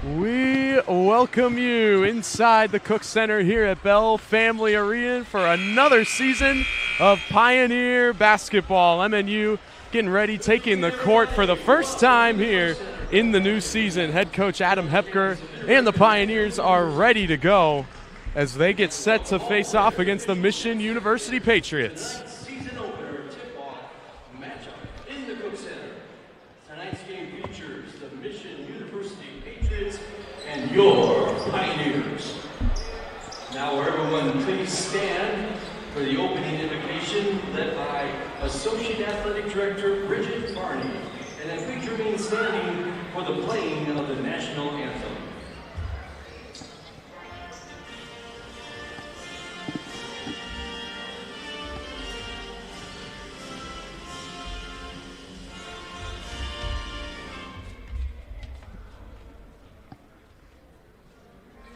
We welcome you inside the Cook Center here at Bell Family Arena for another season of Pioneer basketball. MNU getting ready, taking the court for the first time here in the new season. Head coach Adam Hepker and the Pioneers are ready to go as they get set to face off against the Mission University Patriots. Season opener tip-off matchup in the Cook Center. Tonight's game features the Mission University Patriots and your Pioneers. Now everyone please stand for the opening invocation led by Associate Athletic Director Bridget Barney, and then please remain standing for the playing of the national anthem.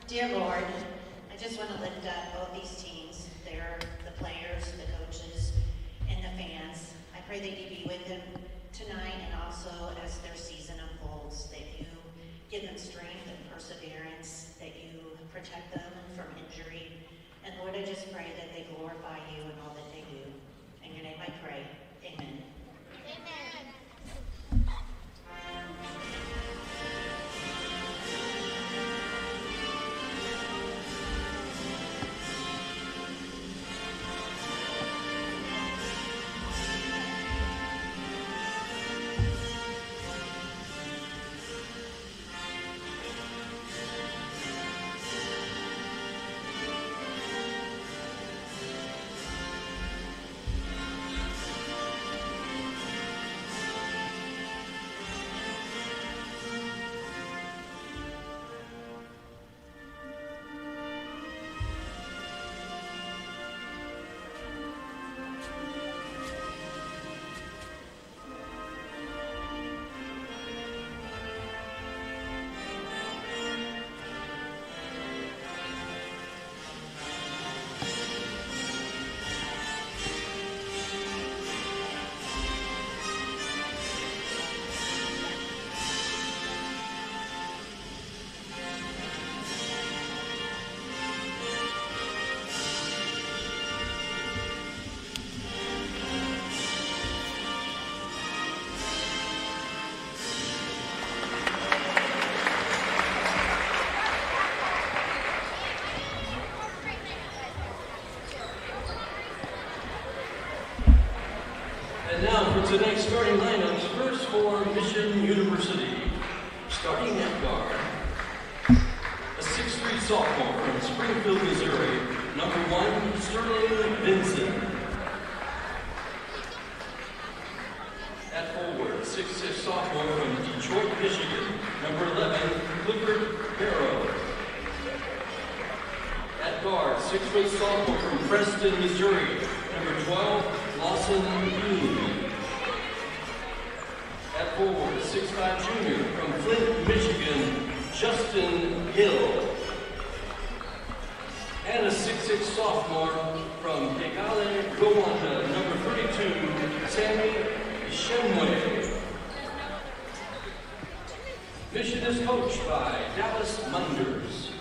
Dear Lord, I just want to lift up both these teams. They're the players, the coaches, and the fans. I pray that you be with them tonight and also as their season unfolds, that you give them strength and perseverance, that you protect them from injury. And Lord, I just pray that they glorify you in all that they do. In your name I pray. Amen. And now for tonight's starting lineups, first for Mission University. Starting at guard, a 6'3" sophomore from Springfield, Missouri, number 1, Sterling Vincent. At forward, 6'6" sophomore from Detroit, Michigan, number 11, Clifford Barrow. At guard, 6' sophomore from Preston, Missouri, number 12, Lawson Bean. At forward, 6'5" junior from Flint, Michigan, Justin Hill. And a 6'6" sophomore from Kigali, Rwanda, number 32, Sammy Shenway. Mission is coached by Dallas Munders.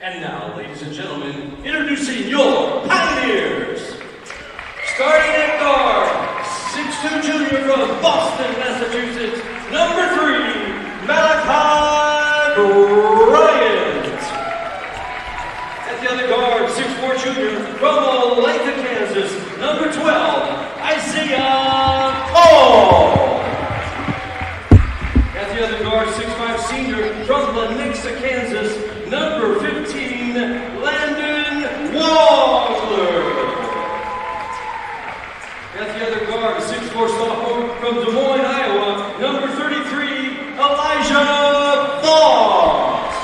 And now, ladies and gentlemen, introducing your Pioneers. Starting at guard, 6'2" junior from Boston, Massachusetts, number 3, Malachi Bryant. At the other guard, 6'4" junior from Olathe, Kansas, number 12, Isaiah Cole. At the other guard, 6'5" senior from Lenexa, Kansas, number 15, Landon Wagler. At the other guard, 6'4" sophomore from Des Moines, Iowa, number 33, Elijah Foss.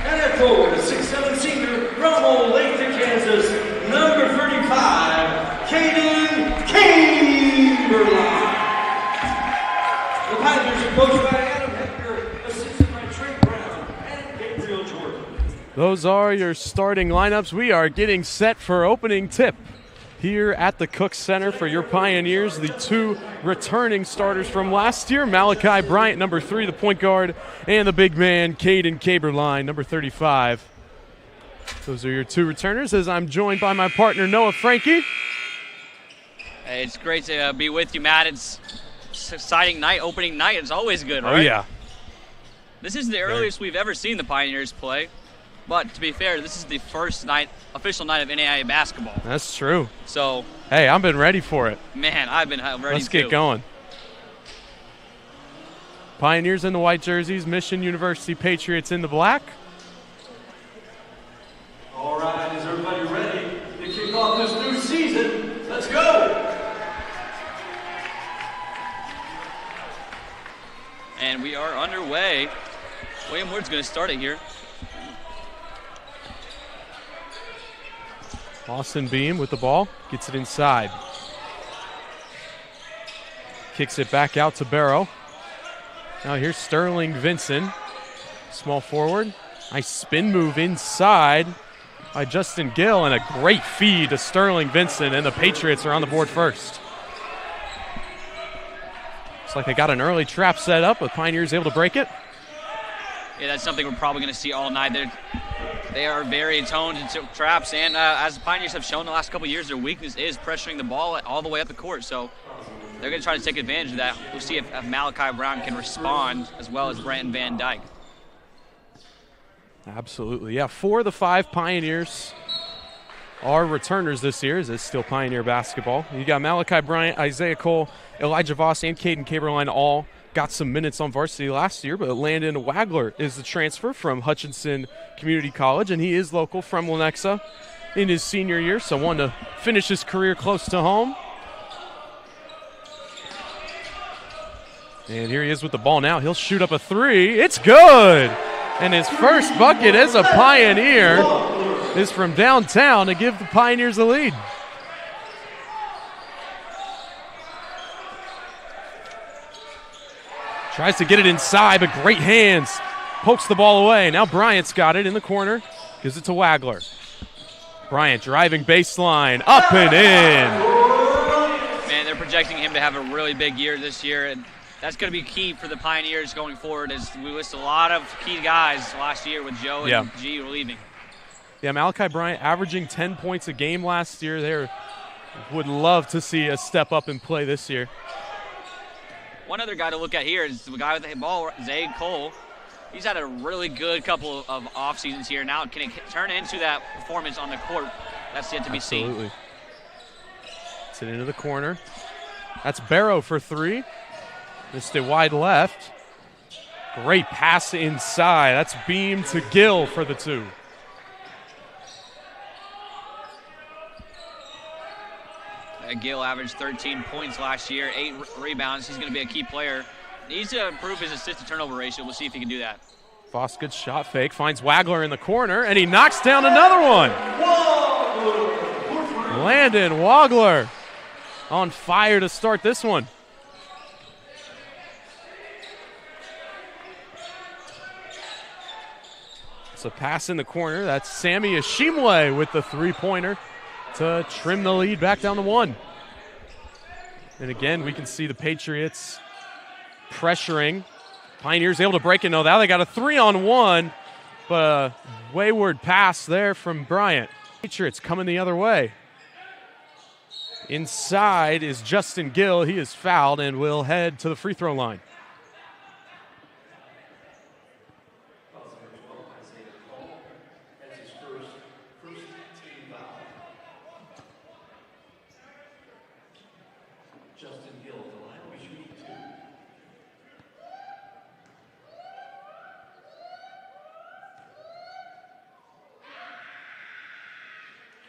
And at forward, a 6'7" senior from Olathe, Kansas, number 35, Caden Chamberlain. The Pioneers are coached by Adam Hepker, assisted by Trey Brown and Gabriel Jordan. Those are your starting lineups. We are getting set for opening tip here at the Cook Center for your Pioneers. The two returning starters from last year, Malachi Bryant, number 3, the point guard, and the big man, Caden Caberline, number 35. Those are your two returners, as I'm joined by my partner, Noah Frankie. Hey, it's great to be with you, Matt. It's exciting night, opening night. It's always good, right? Oh, yeah. This is the earliest we've ever seen the Pioneers play. But to be fair, this is the first official night of NAIA basketball. That's true. So, hey, I've been ready for it. Man, I've been ready Let's get going. Pioneers in the white jerseys, Mission University Patriots in the black. All right, is everybody ready to kick off this new season? Let's go! And we are underway. William Wood's going to start it here. Austin Beam with the ball, gets it inside. Kicks it back out to Barrow. Now here's Sterling Vinson, small forward. Nice spin move inside by Justin Gill, and a great feed to Sterling Vinson, and the Patriots are on the board first. Looks like they got an early trap set up, but Pioneers able to break it. Yeah, that's something we're probably going to see all night. They are very attuned to traps, and as the Pioneers have shown the last couple of years, their weakness is pressuring the ball all the way up the court. So they're going to try to take advantage of that. We'll see if Malachi Brown can respond, as well as Brandon Van Dyke. Absolutely, yeah. 4 of the 5 Pioneers are returners this year, as it's still Pioneer basketball. You got Malachi Bryant, Isaiah Cole, Elijah Voss, and Caden Caberline all got some minutes on varsity last year, but Landon Wagler is the transfer from Hutchinson Community College, and he is local from Lenexa in his senior year, so wanted to finish his career close to home. And here he is with the ball now. He'll shoot up a 3. It's good! And his first bucket as a Pioneer is from downtown to give the Pioneers the lead. Tries to get it inside, but great hands. Pokes the ball away. Now Bryant's got it in the corner. Gives it to Wagler. Bryant driving baseline, up and in. Man, they're projecting him to have a really big year this year, and that's going to be key for the Pioneers going forward, as we list a lot of key guys last year with Joe and G leaving. Yeah, Malachi Bryant averaging 10 points a game last year. They would love to see a step up and play this year. One other guy to look at here is the guy with the ball, Zay Cole. He's had a really good couple of off seasons here. Now, can it turn into that performance on the court? That's yet to be seen. Absolutely. It's it into the corner. That's Barrow for 3. Just a wide left. Great pass inside. That's Beam to Gill for the 2. Gill averaged 13 points last year, 8 rebounds. He's going to be a key player. Needs to improve his assist-to-turnover ratio. We'll see if he can do that. Voss, good shot fake. Finds Wagler in the corner, and he knocks down another one. Landon Wagler on fire to start this one. It's a pass in the corner. That's Sammy Ashimwe with the 3-pointer to trim the lead back down to 1. And again, we can see the Patriots pressuring. Pioneers able to break it. No, now they got a 3-on-1, but a wayward pass there from Bryant. Patriots coming the other way. Inside is Justin Gill. He is fouled and will head to the free throw line.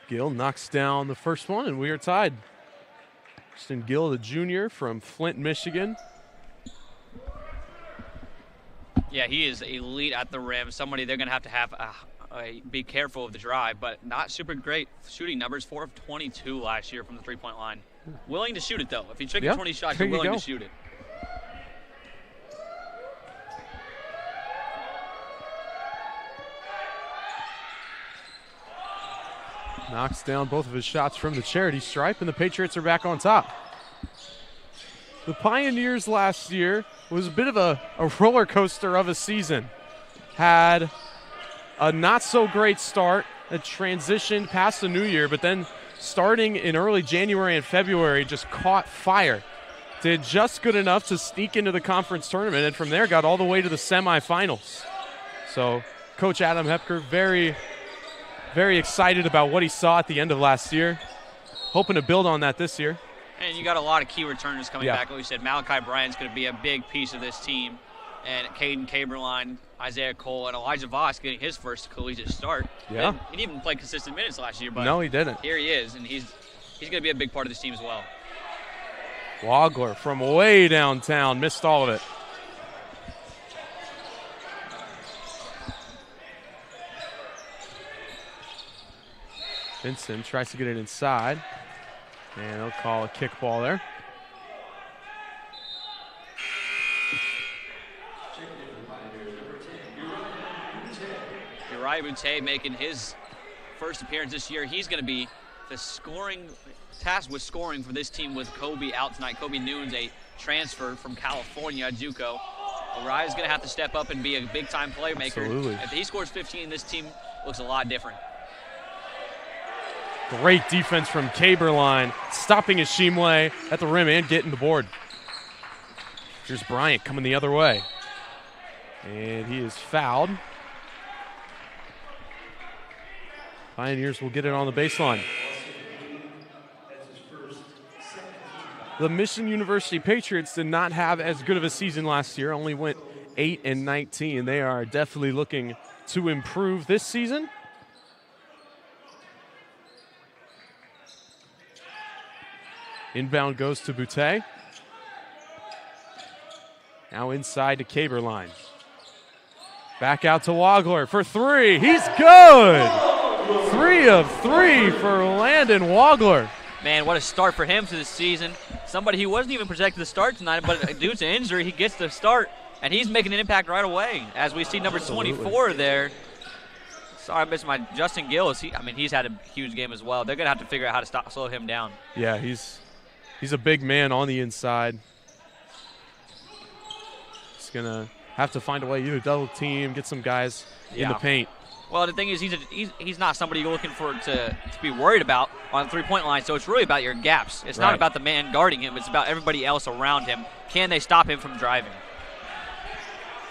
Gill knocks down the first one, and we are tied. Justin Gill, the junior from Flint, Michigan. Yeah, he is elite at the rim. Somebody they're going to have be careful of the drive, but not super great shooting numbers. 4 of 22 last year from the three-point line. Willing to shoot it, though. If he took 20 shots, you're willing to shoot it. knocks down both of his shots from the charity stripe, and the Patriots are back on top. The Pioneers last year was a bit of a roller coaster of a season. Had a not-so-great start, that transitioned past the new year, but then starting in early January and February just caught fire. Did just good enough to sneak into the conference tournament, and from there got all the way to the semifinals. So Coach Adam Hepker very, very excited about what he saw at the end of last year. Hoping to build on that this year. And you got a lot of key returners coming back. Like we said, Malachi Bryant's going to be a big piece of this team. And Caden Caberline, Isaiah Cole, and Elijah Voss getting his first collegiate start. Yeah. And he didn't even play consistent minutes last year, but no, he didn't. Here he is, and he's going to be a big part of this team as well. Wagler from way downtown, missed all of it. Vincent tries to get it inside, and they'll call a kickball there. Uriah Boutte making his first appearance this year. He's going to be the tasked with scoring for this team with Kobe out tonight. Kobe Noon's a transfer from California, JUCO. Uriah's going to have to step up and be a big-time playmaker. Absolutely. If he scores 15, this team looks a lot different. Great defense from Caberline, stopping Ishimwe at the rim and getting the board. Here's Bryant coming the other way. And he is fouled. Pioneers will get it on the baseline. The Mission University Patriots did not have as good of a season last year, only went 8-19. They are definitely looking to improve this season. Inbound goes to Boutte. Now inside to Caberline. Back out to Wagler for three. He's good! 3 of 3 for Landon Wagler. Man, what a start for him to the season. Somebody who wasn't even projected to start tonight, but due to injury, he gets the start, and he's making an impact right away. As we see number 24 there. Sorry, I missed my Justin Gillis. He's had a huge game as well. They're going to have to figure out how to slow him down. Yeah, he's a big man on the inside. He's going to have to find a way, either double team, get some guys in the paint. Well, the thing is, he's not somebody you're looking for to be worried about on the three-point line, so it's really about your gaps. It's not about the man guarding him. It's about everybody else around him. Can they stop him from driving?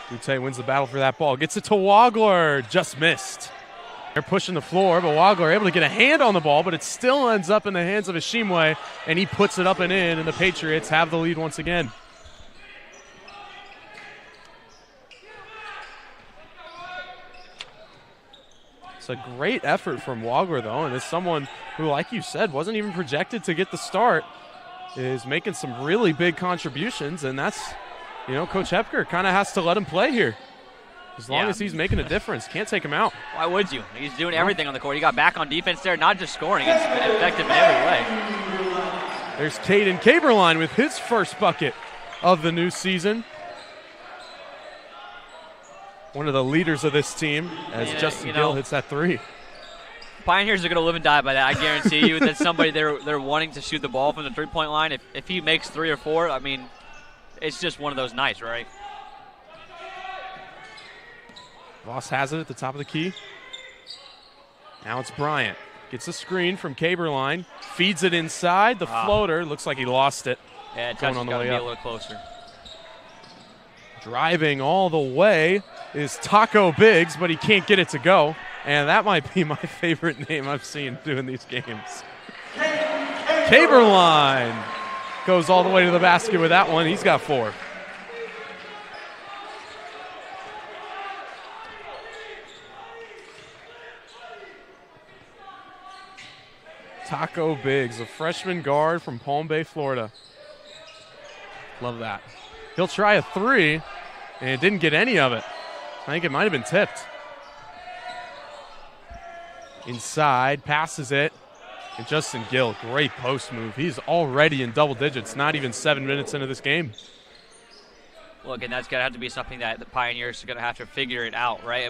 Boutte wins the battle for that ball. Gets it to Wagler. Just missed. They're pushing the floor, but Wagler able to get a hand on the ball, but it still ends up in the hands of Ishimwe, and he puts it up and in, and the Patriots have the lead once again. It's a great effort from Wagler, though, and as someone who, like you said, wasn't even projected to get the start, is making some really big contributions, and that's, Coach Hepker kind of has to let him play here. As long as he's making a difference. Can't take him out. Why would you? He's doing everything on the court. He got back on defense there, not just scoring. It's effective in every way. There's Caden Caberline with his first bucket of the new season. One of the leaders of this team as Justin Gill hits that three. Pioneers are going to live and die by that. I guarantee you that somebody they're wanting to shoot the ball from the three-point line. If he makes 3 or 4, it's just one of those nights, right? Voss has it at the top of the key. Now it's Bryant. Gets a screen from Caberline. Feeds it inside. The floater. Looks like he lost it. Yeah, it touches got to be a little closer. Driving all the way is Taco Biggs, but he can't get it to go. And that might be my favorite name I've seen doing these games. Caberline goes all the way to the basket with that one. He's got 4. Taco Biggs, a freshman guard from Palm Bay, Florida. Love that. He'll try a 3, and didn't get any of it. I think it might have been tipped. Inside, passes it. And Justin Gill, great post move. He's already in double digits, not even 7 minutes into this game. Look, and that's going to have to be something that the Pioneers are going to have to figure it out, right?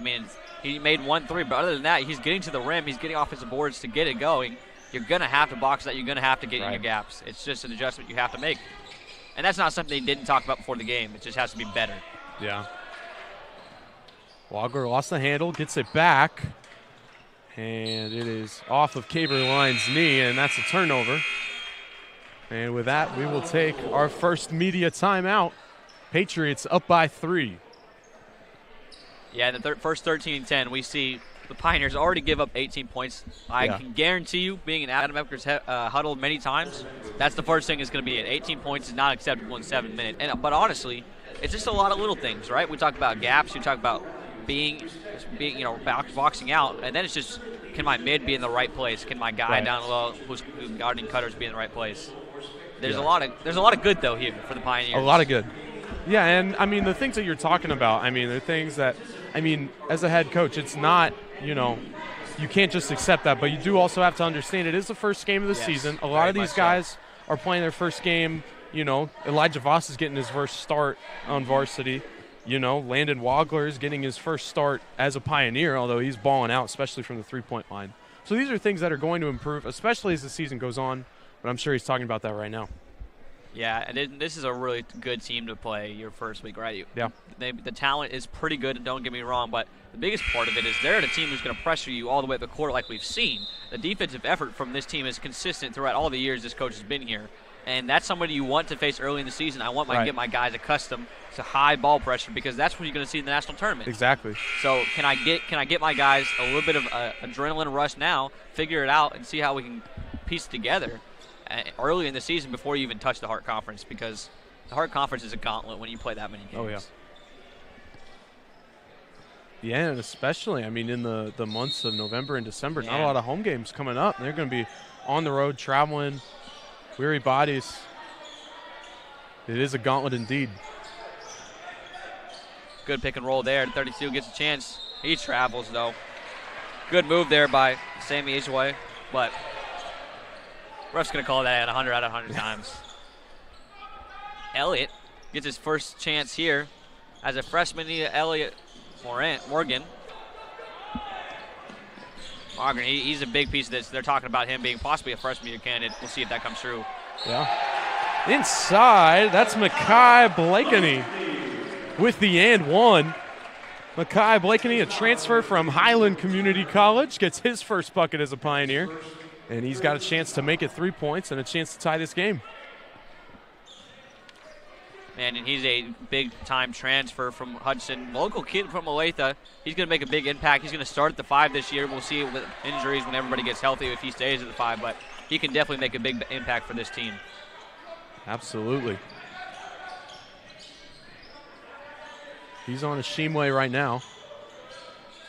He made 1 3, but other than that, he's getting to the rim. He's getting offensive boards to get it going. You're going to have to box that. You're going to have to get in your gaps. It's just an adjustment you have to make. And that's not something he didn't talk about before the game. It just has to be better. Yeah. Wagler lost the handle, gets it back. And it is off of Caberline's knee, and that's a turnover. And with that, we will take our first media timeout. Patriots up by 3. Yeah, in the first 13-10, we see the Pioneers already give up 18 points. I can guarantee you, being in Adam Epker's huddle many times, that's the first thing is going to be it. 18 points is not acceptable in 7 minutes. But honestly, it's just a lot of little things, right? We talk about gaps. We talk about being boxing out, and then it's just, can my mid be in the right place? Can my guy down low who's guarding cutters be in the right place? There's a lot of good though here for the Pioneers. A lot of good. Yeah, and I mean the things that you're talking about, I mean, they're things that, I mean, as a head coach, it's not, you can't just accept that, but you do also have to understand it is the first game of the season. A lot of these guys are playing their first game. Elijah Voss is getting his first start on varsity. Landon Wagler is getting his first start as a Pioneer, although he's balling out, especially from the three-point line. So these are things that are going to improve, especially as the season goes on, but I'm sure he's talking about that right now. Yeah, and this is a really good team to play your first week, right? Yeah. The talent is pretty good, don't get me wrong, but the biggest part of it is they're the team who's going to pressure you all the way up the court like we've seen. The defensive effort from this team is consistent throughout all the years this coach has been here. And that's somebody you want to face early in the season. I want to get my guys accustomed to high ball pressure because that's what you're going to see in the national tournament. Exactly. So can I get my guys a little bit of adrenaline rush now, figure it out, and see how we can piece it together early in the season before you even touch the Hart Conference, because the Hart Conference is a gauntlet when you play that many games. Oh, yeah. Yeah, and especially, I mean, in the months of November and December, not a lot of home games coming up. They're going to be on the road, traveling, weary bodies. It is a gauntlet indeed. Good pick and roll there. 32 gets a chance. He travels, though. Good move there by Sammy Ishway, but ref's going to call that 100 out of 100 times. Elliott gets his first chance here as a freshman. Elliott Morgan, he's a big piece of this. They're talking about him being possibly a freshman year candidate. We'll see if that comes true. Yeah. Inside, that's Makai Blakeney with the and one. Makai Blakeney, a transfer from Highland Community College, gets his first bucket as a Pioneer. And he's got a chance to make it 3 points and a chance to tie this game. Man, and he's a big-time transfer from Hudson. Local kid from Olathe. He's going to make a big impact. He's going to start at the 5 this year. We'll see with injuries when everybody gets healthy if he stays at the 5, but he can definitely make a big impact for this team. Absolutely. He's on a Shimway right now.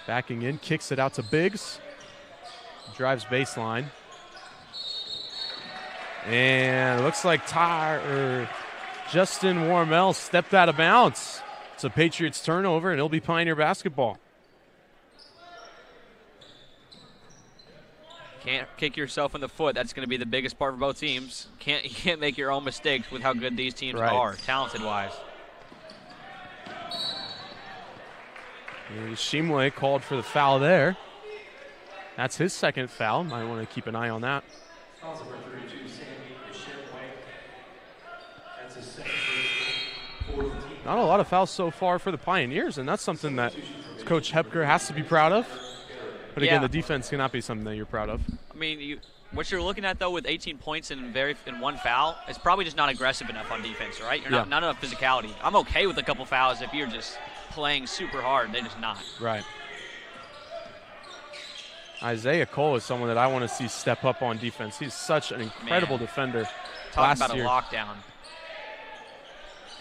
Backing in, kicks it out to Biggs. Drives baseline. And it looks like Justin Warmel stepped out of bounds. It's a Patriots turnover, and it'll be Pioneer basketball. Can't kick yourself in the foot. That's going to be the biggest part for both teams. You can't make your own mistakes with how good these teams are, talented-wise. Shimway called for the foul there. That's his second foul. Might want to keep an eye on that. Not a lot of fouls so far for the Pioneers, and that's something that Coach Hepker has to be proud of. But again, the defense cannot be something that you're proud of. I mean, what you're looking at, though, with 18 points and one foul, is probably just not aggressive enough on defense, right? You're not enough physicality. I'm okay with a couple fouls if you're just playing super hard. They're just not. Right. Isaiah Cole is someone that I want to see step up on defense. He's such an incredible defender. Talking about a lockdown.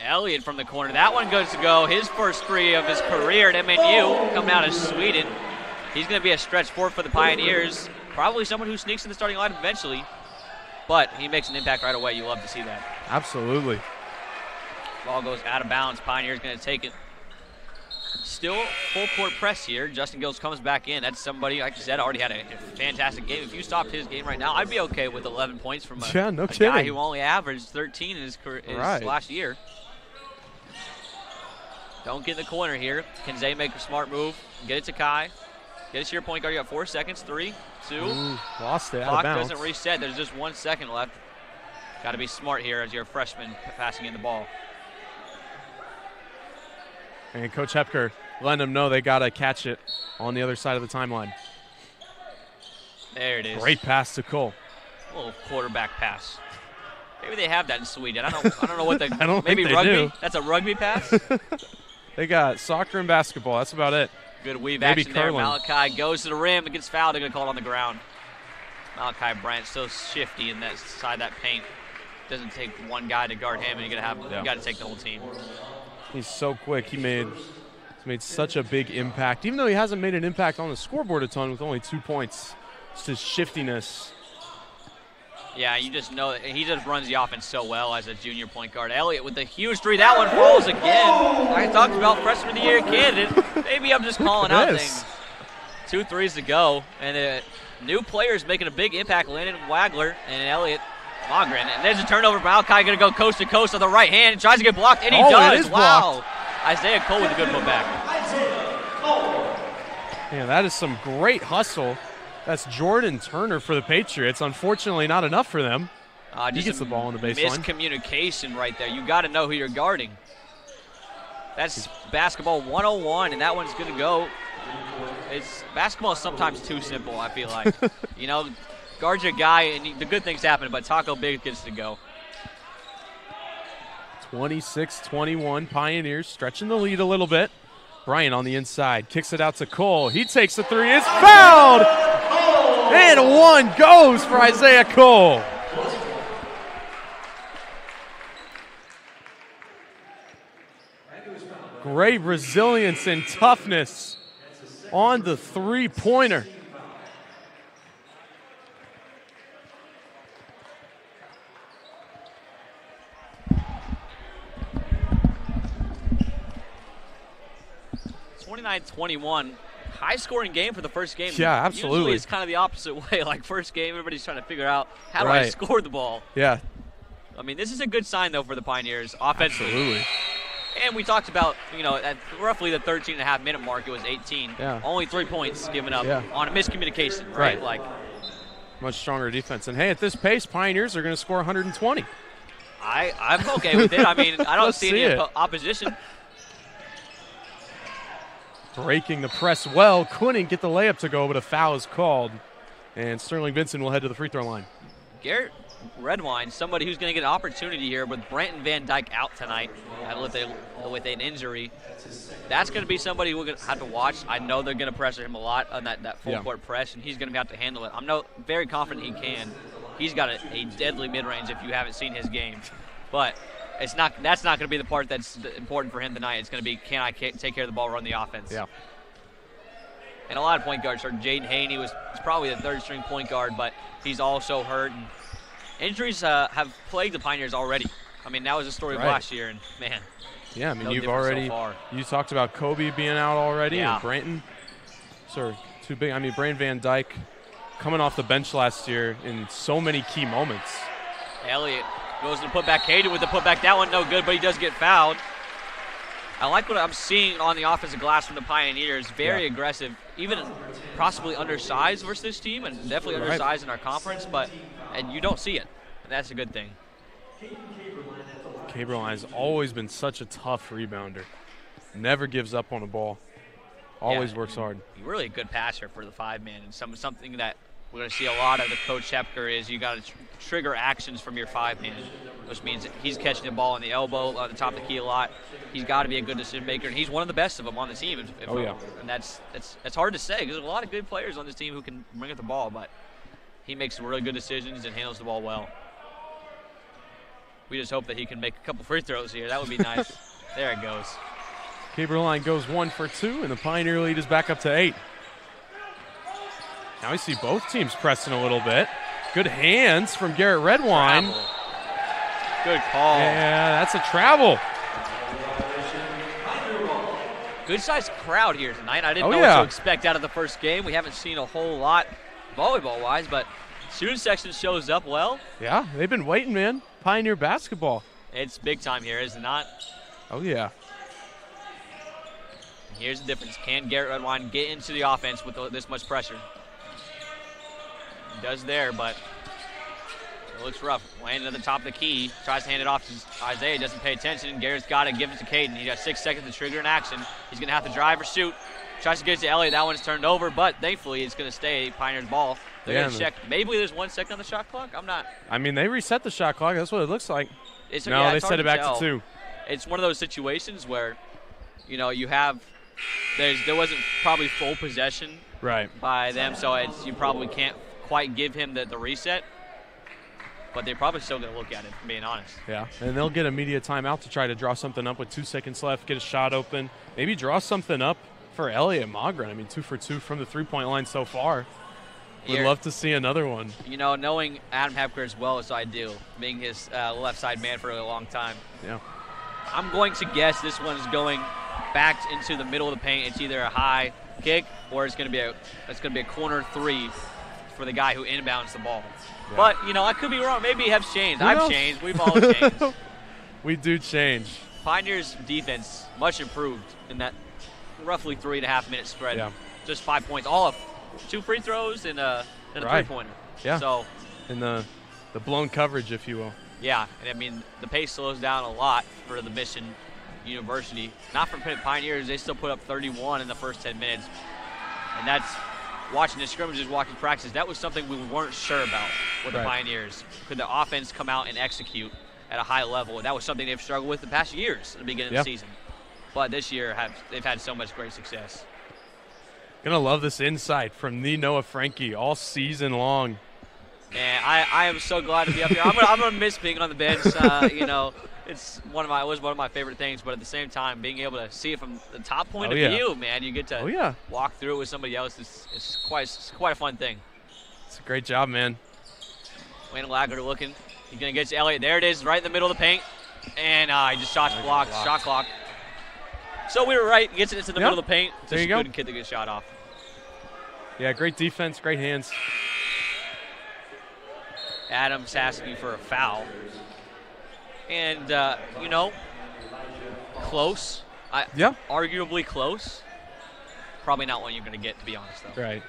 Elliott from the corner. That one goes to go. His first 3 of his career at MNU, coming out of Sweden. He's going to be a stretch forward for the Pioneers. Probably someone who sneaks in the starting lineup eventually. But he makes an impact right away. You love to see that. Absolutely. Ball goes out of bounds. Pioneers going to take it. Still full court press here. Justin Gills comes back in. That's somebody, like you said, already had a fantastic game. If you stopped his game right now, I'd be okay with 11 points from a guy who only averaged 13 in his last year. Don't get in the corner here. Can Zay make a smart move? Get it to Kai. Get it to your point guard. You got 4 seconds. 3, 2. Ooh, lost it. Out of Clock bounds. doesn't reset. There's just 1 second left. Got to be smart here as you're a freshman passing in the ball. And Coach Hepker letting them know they got to catch it on the other side of the timeline. There it is. Great pass to Cole. A little quarterback pass. Maybe they have that in Sweden. I don't know what the I don't maybe think they rugby. do. That's a rugby pass. They got soccer and basketball. That's about it. Good weave Maybe action there. curling. Malachi goes to the rim and gets fouled. They're going to call it on the ground. Malachi Bryant so shifty in that side of that paint. Doesn't take one guy to guard him, and you got to take the whole team. He's so quick. He's made such a big impact, even though he hasn't made an impact on the scoreboard a ton with only 2 points. It's his shiftiness. Yeah, you just know that he just runs the offense so well as a junior point guard. Elliott with the huge three. That one falls again. I talked about freshman of the year candidate. Maybe I'm just calling out things. 2 threes to go, and new players making a big impact. Landon Wagler and Elliott Mogren. And there's a turnover. Malachi going to go coast to coast on the right hand. Tries to get blocked, and he does. It is wow. blocked. Isaiah Cole with a good putback. Yeah, that is some great hustle. That's Jordan Turner for the Patriots. Unfortunately, not enough for them. He gets the ball on the baseline. Miscommunication right there. You got to know who you're guarding. That's basketball 101, and that one's going to go. Basketball is sometimes too simple, I feel like. Guard your guy, and the good things happen, but Taco Big gets to go. 26-21, Pioneers stretching the lead a little bit. Bryant on the inside, kicks it out to Cole. He takes the three, is fouled! And one goes for Isaiah Cole. Great resilience and toughness on the three-pointer. (29-21), high-scoring game for the first game. Yeah, absolutely. Usually it's kind of the opposite way. Like first game, everybody's trying to figure out how do I score the ball. Yeah. I mean, this is a good sign though for the Pioneers offensively. Absolutely. And we talked about, at roughly the 13.5-minute mark, it was 18. Yeah. Only 3 points given up on a miscommunication, Right. Like much stronger defense. And hey, at this pace, Pioneers are going to score 120. I'm okay with it. I mean, I don't see any opposition. Breaking the press well, couldn't get the layup to go, but a foul is called. And Sterling Vincent will head to the free throw line. Garrett Redwine, somebody who's going to get an opportunity here with Branton Van Dyke out tonight with an injury. That's going to be somebody we're going to have to watch. I know they're going to pressure him a lot on that full-court press, and he's going to have to handle it. I'm very confident he can. He's got a deadly mid-range if you haven't seen his game. But that's not going to be the part that's important for him tonight. It's going to be, can I take care of the ball, run the offense? Yeah. And a lot of point guards are. Jaden Haney was probably the third-string point guard, but he's also hurt. And injuries have plagued the Pioneers already. I mean, that was the story of last year, and man. Yeah, I mean, no you talked about Kobe being out already and Branton. Sorry, too big. I mean, Branton Van Dyke coming off the bench last year in so many key moments. Elliott goes to the putback. Hayden with the putback. That one no good, but he does get fouled. I like what I'm seeing on the offensive glass from the Pioneers. Very aggressive, even possibly undersized versus this team, and definitely undersized in our conference, and you don't see it, and that's a good thing. Caberline has always been such a tough rebounder. Never gives up on a ball. Always works hard. Really a good passer for the 5-man, and something that we're going to see a lot of the Coach Hepker is you got to trigger actions from your 5-man, which means he's catching the ball on the elbow, on the top of the key a lot. He's got to be a good decision maker, and he's one of the best of them on the team. And that's hard to say because there's a lot of good players on this team who can bring up the ball, but he makes really good decisions and handles the ball well. We just hope that he can make a couple free throws here. That would be nice. There it goes. Caberline goes 1 for 2, and the Pioneer lead is back up to 8. Now we see both teams pressing a little bit. Good hands from Garrett Redwine. Travel. Good call. Yeah, that's a travel. Good-sized crowd here tonight. I didn't know what to expect out of the first game. We haven't seen a whole lot volleyball-wise, but student section shows up well. Yeah, they've been waiting, man. Pioneer basketball. It's big time here, is it not? Oh, yeah. Here's the difference. Can Garrett Redwine get into the offense with this much pressure? He does there, but it looks rough. Landing at the top of the key. Tries to hand it off to Isaiah. Doesn't pay attention. Garrett's got to give it to Caden. He got 6 seconds to trigger an action. He's going to have to drive or shoot. Tries to get it to Elliott. That one's turned over, but thankfully it's going to stay Pioneer's ball. They're going to check. Maybe there's 1 second on the shot clock. I'm not. I mean, they reset the shot clock. That's what it looks like. They set it back to 2. It's one of those situations where, you have there wasn't probably full possession by them, so you probably can't quite give him the reset. But they're probably still going to look at it, being honest. Yeah, and they'll get immediate timeout to try to draw something up with 2 seconds left, get a shot open, maybe draw something up for Elliott Magrin. I mean, 2 for 2 from the three-point line so far. Would love to see another one. Knowing Adam Hepker as well as I do, being his left side man for a long time. Yeah. I'm going to guess this one's going back into the middle of the paint. It's either a high kick or it's going to be a corner 3 for the guy who inbounds the ball. Yeah. But, I could be wrong. Maybe it has changed. I've changed. We've all changed. We do change. Pioneers' defense much improved in that roughly 3.5-minute spread. Yeah. Just 5 points. All of 2 free throws and a three-pointer. Yeah. So, in the blown coverage, if you will. Yeah, and I mean, the pace slows down a lot for the Mission University. Not for Pioneers. They still put up 31 in the first 10 minutes. And that's watching the scrimmages, watching practice. That was something we weren't sure about with the Pioneers. Could the offense come out and execute at a high level? And that was something they've struggled with the past years at the beginning of the season. But this year, they've had so much great success. Gonna love this insight from the Noah Frankie all season long. Man, I am so glad to be up here. I'm gonna miss being on the bench. It was one of my favorite things. But at the same time, being able to see it from the top point of view, man, you get to walk through it with somebody else. It's quite a fun thing. It's a great job, man. Wayne Lager looking. He's gonna get to Elliott. There it is, right in the middle of the paint, and he just shot clock. So we were right. Gets it into the middle of the paint. There you go. Couldn't get the good shot off. Yeah, great defense, great hands. Adams asking for a foul. And, close. Arguably close. Probably not one you're going to get, to be honest, though. Right.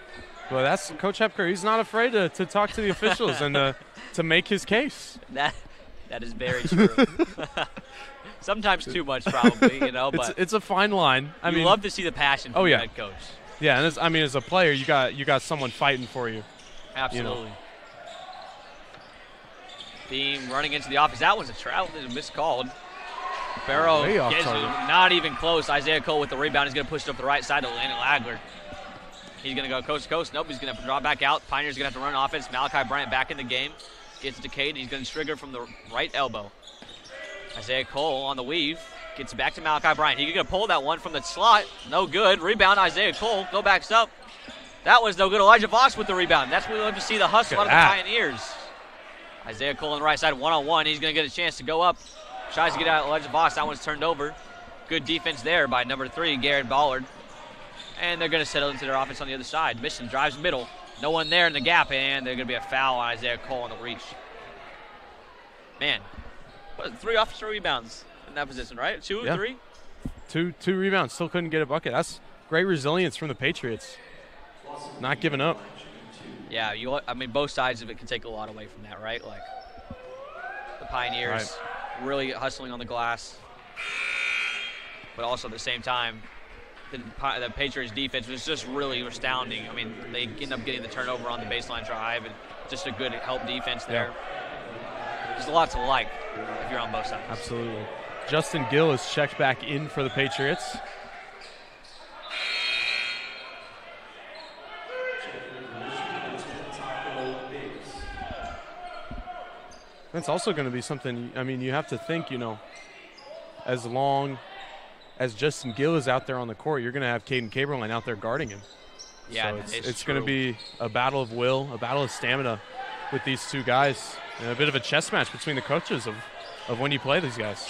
Well, that's Coach Hepker. He's not afraid to talk to the officials and to make his case. That is very true. Sometimes too much, probably, but it's a fine line. I mean, love to see the passion from the head coach. Yeah, and as a player, you got someone fighting for you. Absolutely. Beam running into the offense. That was a miscalled. Barrow gets not even close. Isaiah Cole with the rebound. He's going to push it up the right side to Landon Lagler. He's going to go coast to coast. Nope, he's going to have to draw back out. Pioneers going to have to run offense. Malachi Bryant back in the game. Gets it to Cade. He's going to trigger from the right elbow. Isaiah Cole on the weave. Gets back to Malachi Bryant. He's going to pull that one from the slot. No good. Rebound, Isaiah Cole. Go backs up. That was no good. Elijah Voss with the rebound. That's what we love to see, the hustle out of the Pioneers. Isaiah Cole on the right side, one-on-one. He's going to get a chance to go up. Tries to get out Elijah Voss. That one's turned over. Good defense there by number 3, Garrett Ballard. And they're going to settle into their offense on the other side. Mission drives middle. No one there in the gap, and there's going to be a foul on Isaiah Cole on the reach. Man, 3 offensive rebounds in that position, right? 2 or 3? Two rebounds. Still couldn't get a bucket. That's great resilience from the Patriots. Not giving up. Yeah, both sides of it can take a lot away from that, right? Like the Pioneers really hustling on the glass, but also at the same time, the Patriots defense was just really astounding. I mean, they end up getting the turnover on the baseline drive, and just a good help defense there. There's a lot to like if you're on both sides. Absolutely. Justin Gill is checked back in for the Patriots. That's also going to be something, you have to think, as long as Justin Gill is out there on the court, you're going to have Caden Caberline out there guarding him. Yeah, so it's going to be a battle of will, a battle of stamina with these two guys, and a bit of a chess match between the coaches of when you play these guys.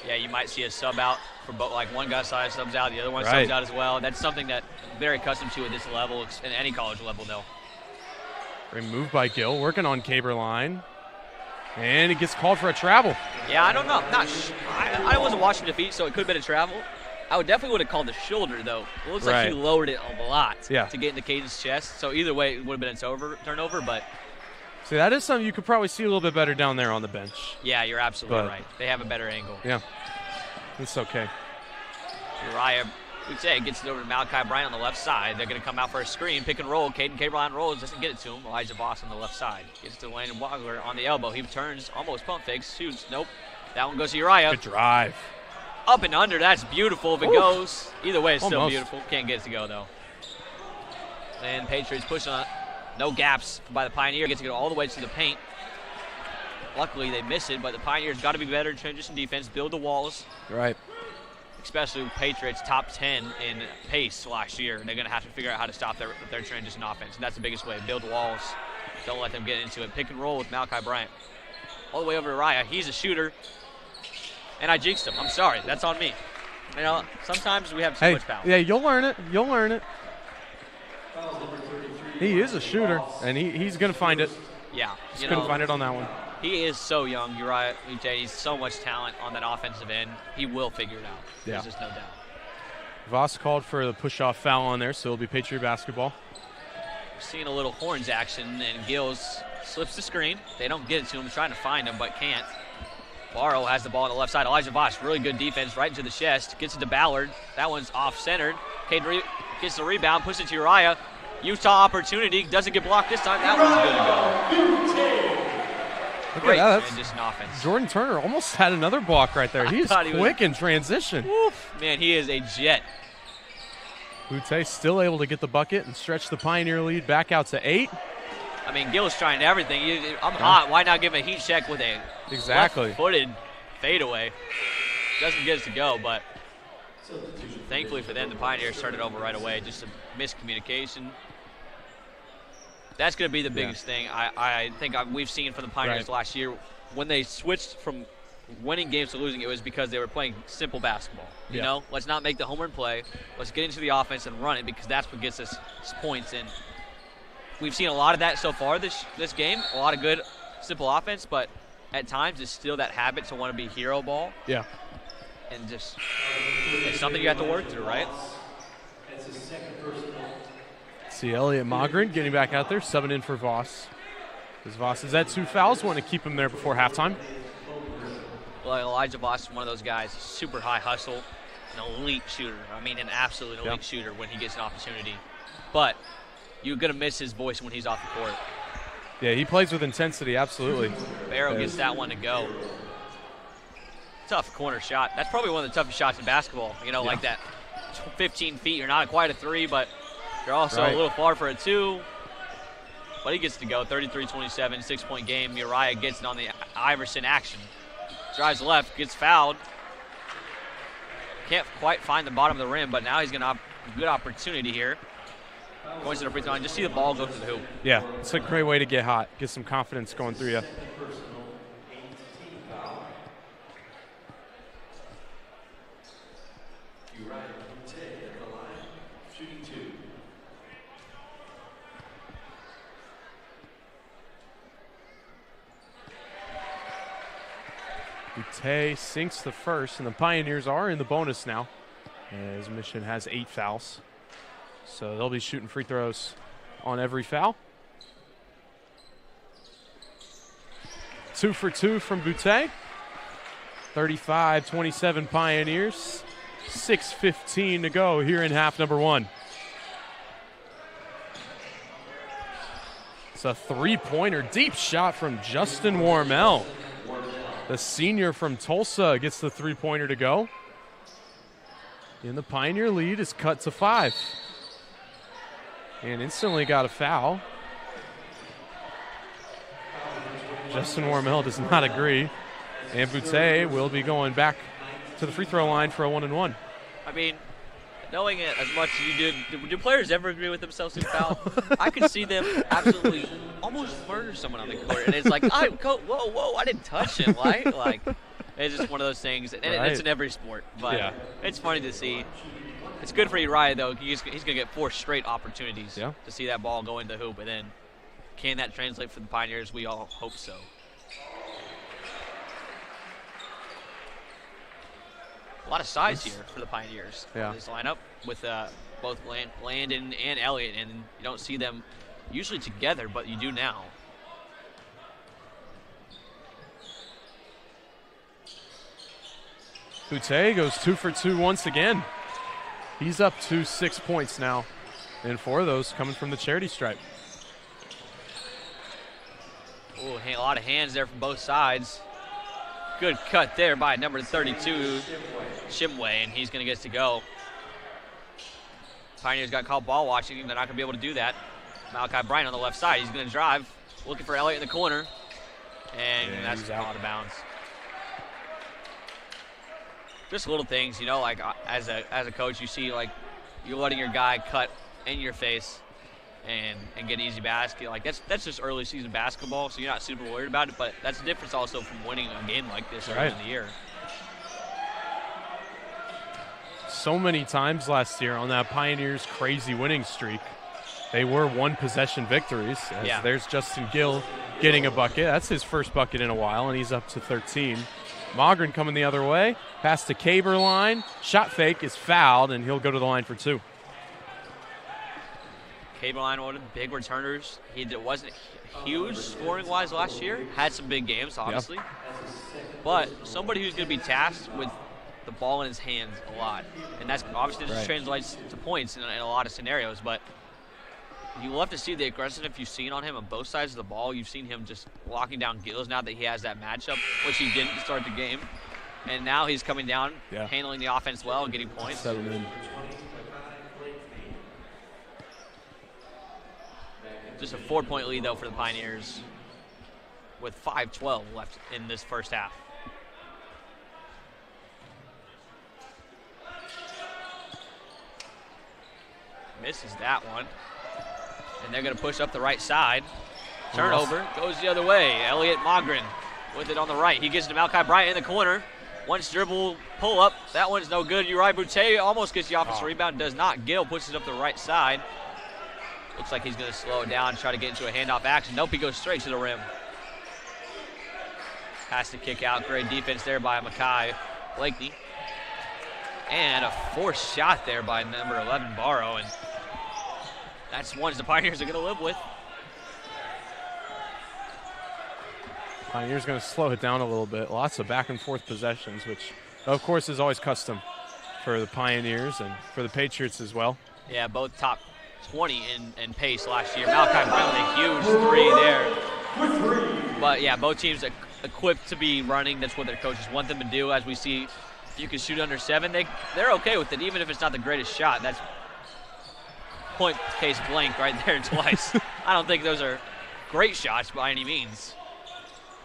Yeah, you might see a sub out for both, like one guy side subs out, the other one subs out as well. That's something that I'm very accustomed to at this level, in any college level, though. Great move by Gill, working on Caberline. And it gets called for a travel. Yeah, I don't know. I wasn't watching the feet, so it could have been a travel. I would definitely would have called the shoulder, though. It looks like he lowered it a lot to get into Caden's chest. So either way, it would have been a turnover, but. See, that is something you could probably see a little bit better down there on the bench. Yeah, you're absolutely right. They have a better angle. Yeah, it's okay. Uriah Boutte gets it over to Malachi Bryant on the left side. They're going to come out for a screen, pick and roll. Caden Caberline rolls, doesn't get it to him. Elijah Voss on the left side. Gets to Landon Wagler on the elbow. He turns, almost pump fakes, shoots. Nope. That one goes to Uriah. Good drive. Up and under, that's beautiful if it goes. Either way, it's still beautiful. Can't get it to go, though. And Patriots pushing on. No gaps by the Pioneer. Gets to go all the way to the paint. Luckily, they miss it, but the Pioneers got to be better in transition defense, build the walls. Right. Especially with Patriots top 10 in pace last year. They're going to have to figure out how to stop their transition offense, and that's the biggest way. Build walls. Don't let them get into it. Pick and roll with Malachi Bryant. All the way over to Uriah. He's a shooter. And I jinxed him. I'm sorry. That's on me. You know, sometimes we have too much power. Yeah, you'll learn it. You'll learn it. He is a shooter, and he's going to find it. Yeah. He's going to find it on that one. He is so young, Uriah Boutte. He's so much talent on that offensive end. He will figure it out. Yeah. There's just no doubt. Voss called for the push-off foul on there, so it'll be Patriot basketball. We're seeing a little horns action, and Gills slips the screen. They don't get it to him, trying to find him, but can't. Barrow has the ball on the left side. Elijah Voss, really good defense, right into the chest. Gets it to Ballard. That one's off-centered. Cade gets the rebound, pushes it to Uriah. Utah opportunity, doesn't get blocked this time. That one's good to go. Great transition offense. Jordan Turner almost had another block right there. He's quick in transition. Oof. Man, he is a jet. Boutte still able to get the bucket and stretch the Pioneer lead back out to 8. I mean, Gill's trying everything. I'm hot. Why not give him a heat check with a left-footed fadeaway? Doesn't get us to go, but thankfully for them, the Pioneers started over right away. Just a miscommunication. That's going to be the biggest thing I think we've seen from the Pioneers last year. When they switched from winning games to losing, it was because they were playing simple basketball. You know, let's not make the home run play. Let's get into the offense and run it, because that's what gets us points. And we've seen a lot of that so far this game, a lot of good, simple offense, but at times it's still that habit to want to be hero ball. Yeah. And just, it's something you have to work through, right? See Elliot Mogren getting back out there, subbing in for Voss. Because Voss has had 2 fouls, want to keep him there before halftime. Well, Elijah Voss is one of those guys, super high hustle, an elite shooter. I mean, an absolute elite shooter when he gets an opportunity. But you're going to miss his voice when he's off the court. Yeah, he plays with intensity, absolutely. Barrow gets that one to go. Tough corner shot. That's probably one of the toughest shots in basketball. You know, like that 15 feet. You're not quite a 3, but you're also a little far for a 2. But he gets to go. 33-27, 6-point game. Uriah gets it on the Iverson action. Drives left, gets fouled. Can't quite find the bottom of the rim, but now he's going to have a good opportunity here. Going to the free throw line. Just see the ball go to the hoop. Yeah, it's a great way to get hot. Get some confidence going through you. Boutte sinks the first, and the Pioneers are in the bonus now, as Mission has 8 fouls. So they'll be shooting free throws on every foul. 2 for 2 from Boutte. 35-27 Pioneers. 6:15 to go here in half number 1. It's a 3-pointer, deep shot from Justin Warmel. The senior from Tulsa gets the 3-pointer to go. And the Pioneer lead is cut to 5. And instantly got a foul. Justin Warmel does not agree. And Boutte will be going back to the free throw line for a 1-and-1. I mean, knowing it as much as you do players ever agree with themselves in foul? I could see them absolutely almost murder someone on the court. And it's like, whoa, I didn't touch him, right? Like, it's just one of those things. And it's in every sport. But it's funny to see. It's good for Uriah, though. He's going to get 4 straight opportunities to see that ball go into the hoop. And then can that translate for the Pioneers? We all hope so. A lot of size here for the Pioneers. Yeah. This lineup with both Landon and Elliott, and you don't see them usually together, but you do now. Boutte goes 2 for 2 once again. He's up to 6 points now, and 4 of those coming from the charity stripe. Ooh, a lot of hands there from both sides. Good cut there by number 32, Shimway, and he's going to get to go. Pioneers got called ball watching. They're not going to be able to do that. Malachi Bryant on the left side. He's going to drive, looking for Elliott in the corner, and that's out of bounds. Just little things, you know, like as a coach, you see like you're letting your guy cut in your face and get an easy basket. Like that's just early season basketball, so you're not super worried about it. But that's the difference also from winning a game like this early in the year. So many times last year on that Pioneers crazy winning streak, they were one possession victories. There's Justin Gill getting a bucket. That's his first bucket in a while, and he's up to 13. Mogren coming the other way. Pass to Caberline. Shot fake is fouled, and he'll go to the line for 2. Caberline, one of the big returners. He wasn't huge scoring-wise last year. Had some big games, obviously. Yep. But somebody who's going to be tasked with the ball in his hands a lot. And that's obviously just translates to points in a lot of scenarios. But you love to see the aggressiveness you've seen on him on both sides of the ball. You've seen him just locking down Gills now that he has that matchup, which he didn't to start the game. And now he's coming down, handling the offense well and getting points. Just a 4-point lead, though, for the Pioneers with 5:12 left in this first half. Misses that one. And they're going to push up the right side. Turnover goes the other way. Elliott Mogren with it on the right. He gets to Malachi Bryant in the corner. Once dribble, pull up. That one's no good. Uri Boutte almost gets the offensive rebound. Does not. Gill pushes up the right side. Looks like he's going to slow it down, try to get into a handoff action. Nope, he goes straight to the rim. Has to kick out. Great defense there by Makai Blakeney. And a forced shot there by number 11, Barrow. And that's ones the Pioneers are going to live with. Pioneers going to slow it down a little bit. Lots of back and forth possessions, which of course is always custom for the Pioneers and for the Patriots as well. Yeah, both top 20 in pace last year. Malachi Bryant with a huge 3 there. But yeah, both teams equipped to be running. That's what their coaches want them to do. As we see, if you can shoot under 7, they're okay with it, even if it's not the greatest shot. That's point case blank right there twice. I don't think those are great shots by any means.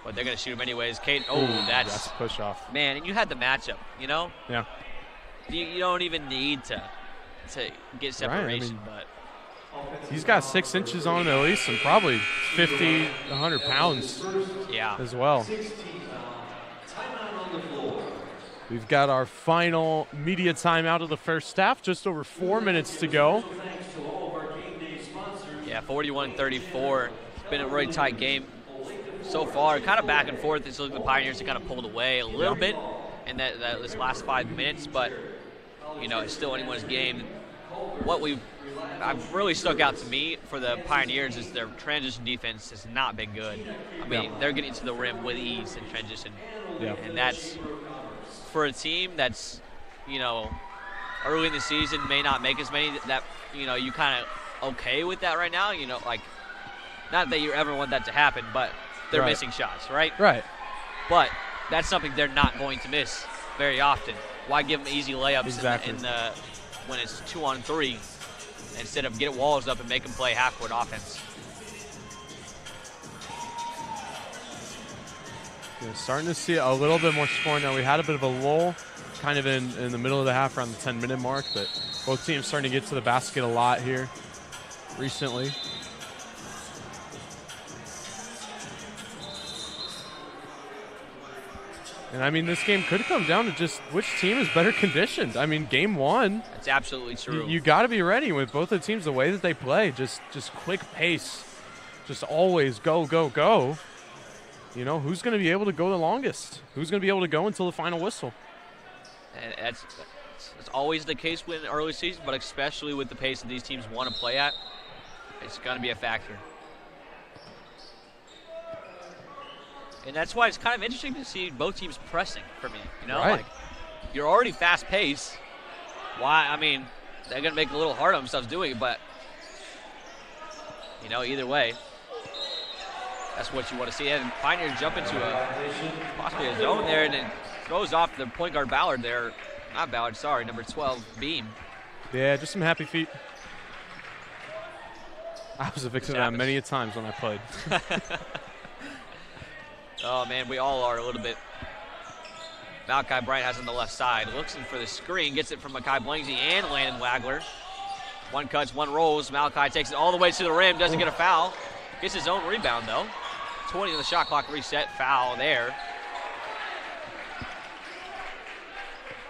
But they're going to shoot them anyways. Kate, that's a push off. Man, and you had the matchup, you know? Yeah. You don't even need to get separation, but he's got 6 inches on him at least, and probably 50, 100 pounds as well. We've got our final media timeout of the first half, just over 4 minutes to go. Yeah, 41-34. It's been a really tight game so far. Kind of back and forth. It's looking the Pioneers have kind of pulled away a little bit in this last 5 minutes, but, you know, it's still anyone's game. I've really stuck out to me for the Pioneers is their transition defense has not been good. I mean, they're getting to the rim with ease in transition. Yeah. And that's for a team that's, you know, early in the season may not make as many that, you know, you kind of okay with that right now. You know, like, not that you ever want that to happen, but they're missing shots, right? Right. But that's something they're not going to miss very often. Why give them easy layups when it's 2-on-3 instead of get walls up and make them play half-court offense? Yeah, starting to see a little bit more scoring now. We had a bit of a lull kind of in the middle of the half around the 10-minute mark, but both teams starting to get to the basket a lot here recently. And, I mean, this game could come down to just which team is better conditioned. I mean, game one. That's absolutely true. You got to be ready with both the teams, the way that they play. Just quick pace. Just always go, go, go. You know, who's going to be able to go the longest? Who's going to be able to go until the final whistle? And that's always the case with early season, but especially with the pace that these teams want to play at, it's going to be a factor. And that's why it's kind of interesting to see both teams pressing for me. You know, Right. like you're already fast paced. Why? I mean, they're going to make it a little hard on themselves doing it, but you know, either way, that's what you want to see. And Pioneers jump into possibly a zone there, and then throws off the point guard Ballard there. Not Ballard, sorry, number 12, Beam. Yeah, just some happy feet. I was a victim of that many a times when I played. Oh, man, we all are a little bit. Malachi Bryant has on the left side. Looks in for the screen. Gets it from Makai Blangsy and Landon Wagler. One cuts, one rolls. Malachi takes it all the way to the rim. Doesn't get a foul. Gets his own rebound, though. 20 on the shot clock reset. Foul there.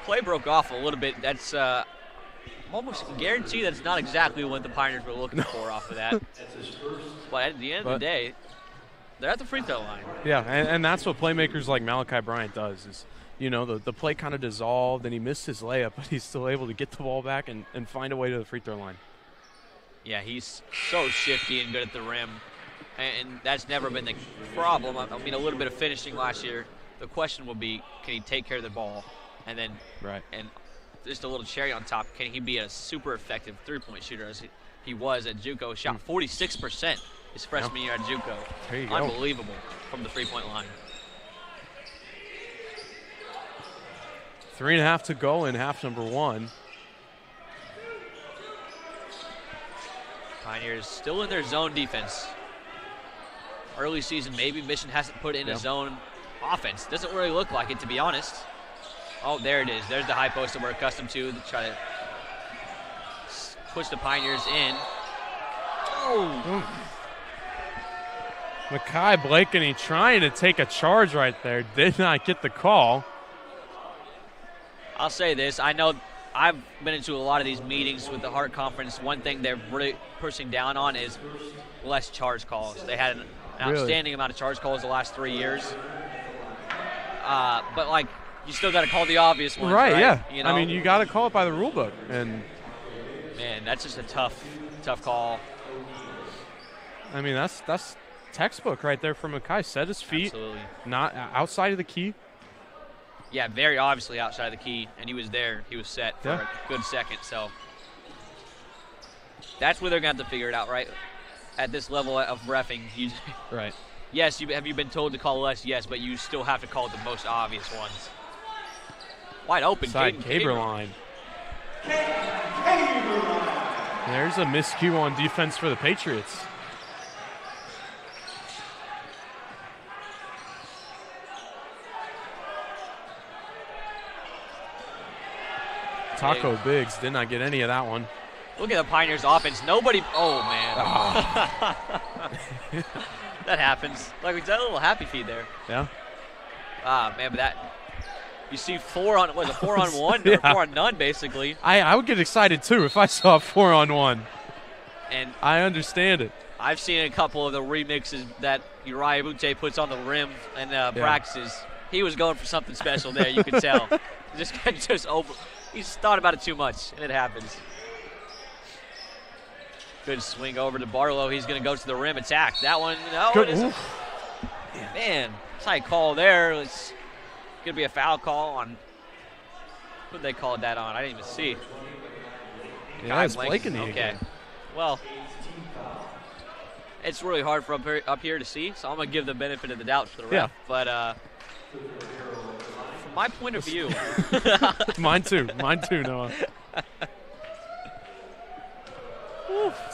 Play broke off a little bit. That's almost guarantee that's not exactly what the Pioneers were looking for off of that. But at the end of the day, they're at the free throw line. Yeah, and that's what playmakers like Malachi Bryant does is, you know, the play kind of dissolved and he missed his layup, but he's still able to get the ball back and find a way to the free throw line. Yeah, he's so shifty and good at the rim, and that's never been the problem. I mean, a little bit of finishing last year. The question will be, can he take care of the ball? And then, and just a little cherry on top, can he be a super effective three-point shooter as he was at JUCO? Shot 46% his freshman year at JUCO. There you go. Unbelievable from the three-point line. 3.5 to go in half number one. Pioneers still in their zone defense. Early season, maybe Mission hasn't put in a zone offense. Doesn't really look like it, to be honest. Oh, there it is. There's the high post that we're accustomed to try to push the Pioneers in. Oh! Makai Blakeney trying to take a charge right there. Did not get the call. I'll say this. I know I've been into a lot of these meetings with the Hart Conference. One thing they're really pushing down on is less charge calls. They had an outstanding amount of charge calls the last 3 years. But, like, you still got to call the obvious ones, right? Yeah. You know? I mean, you got to call it by the rule book. And man, that's just a tough call. I mean, that's textbook right there for Makai. Set his feet. Absolutely. Not outside of the key. Yeah, very obviously outside of the key, and he was there. He was set for a good second. So that's where they're going to have to figure it out, right? At this level of reffing, right. Yes, have you been told to call less? Yes, but you still have to call the most obvious ones. Wide open. Side Caberline. There's a miscue on defense for the Patriots. Taco Biggs did not get any of that one. Look at the Pioneers offense. Nobody. Oh, man. That happens. Like we did a little happy feed there. Yeah. Man, but that. You see 4 on, was it 4 on 1 or 4 on none, basically. I would get excited, too, if I saw 4 on 1. And I understand it. I've seen a couple of the remixes that Uriah Butte puts on the rim and practices. He was going for something special there, you can tell. just over. He's thought about it too much, and it happens. Good swing over to Barlow. He's going to go to the rim attack. That one, no, it isn't. Man, tight call there. It's going to be a foul call on. Who did they call that on? I didn't even see. Yeah, it's Blakeney. Okay. Again. Well, it's really hard for up here to see, so I'm going to give the benefit of the doubt to the ref. Yeah. But from my point of view. Mine too, Noah.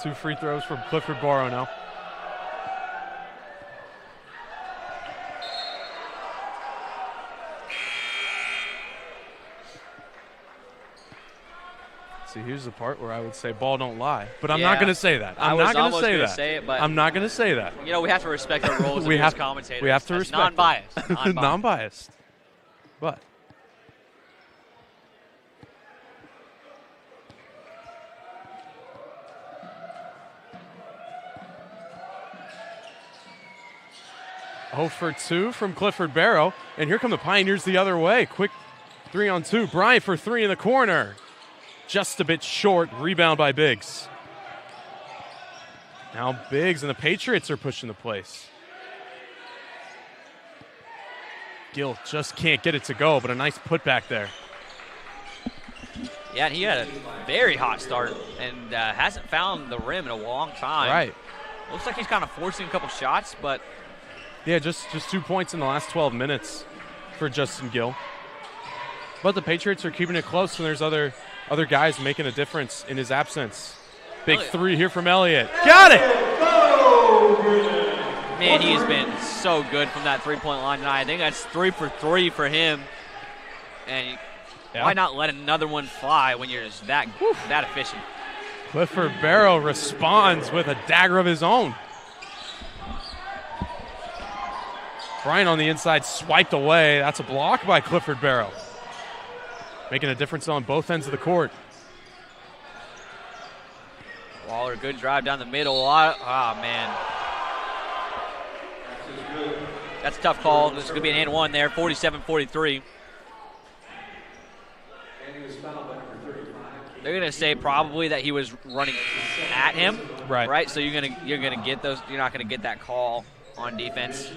2 free throws from Clifford Barrow now. See, here's the part where I would say ball don't lie, but I'm not going to say that. I'm not going to say that. I'm not going to say that. You know, we have to respect our roles as commentators. We have to respect non-biased. Non-biased. But for 2 from Clifford Barrow, and here come the Pioneers the other way. Quick 3-on-2. Bryant for three in the corner. Just a bit short. Rebound by Biggs. Now Biggs and the Patriots are pushing the place. Gill just can't get it to go, but a nice putback there. Yeah, and he had a very hot start and hasn't found the rim in a long time. Right. Looks like he's kind of forcing a couple shots, but yeah, just 2 points in the last 12 minutes for Justin Gill. But the Patriots are keeping it close, and there's other guys making a difference in his absence. Big three here from Elliott. Got it! Man, he has been so good from that three-point line tonight. I think that's 3 for 3 for him. And why not let another one fly when you're just that efficient? Clifford Barrow responds with a dagger of his own. Bryant on the inside swiped away. That's a block by Clifford Barrow. Making a difference on both ends of the court. Waller, good drive down the middle. Oh, man. That's a tough call. This is going to be an and one there, 47-43. They're going to say probably that he was running at him. Right? So you're going to get those. You're not going to get that call on defense.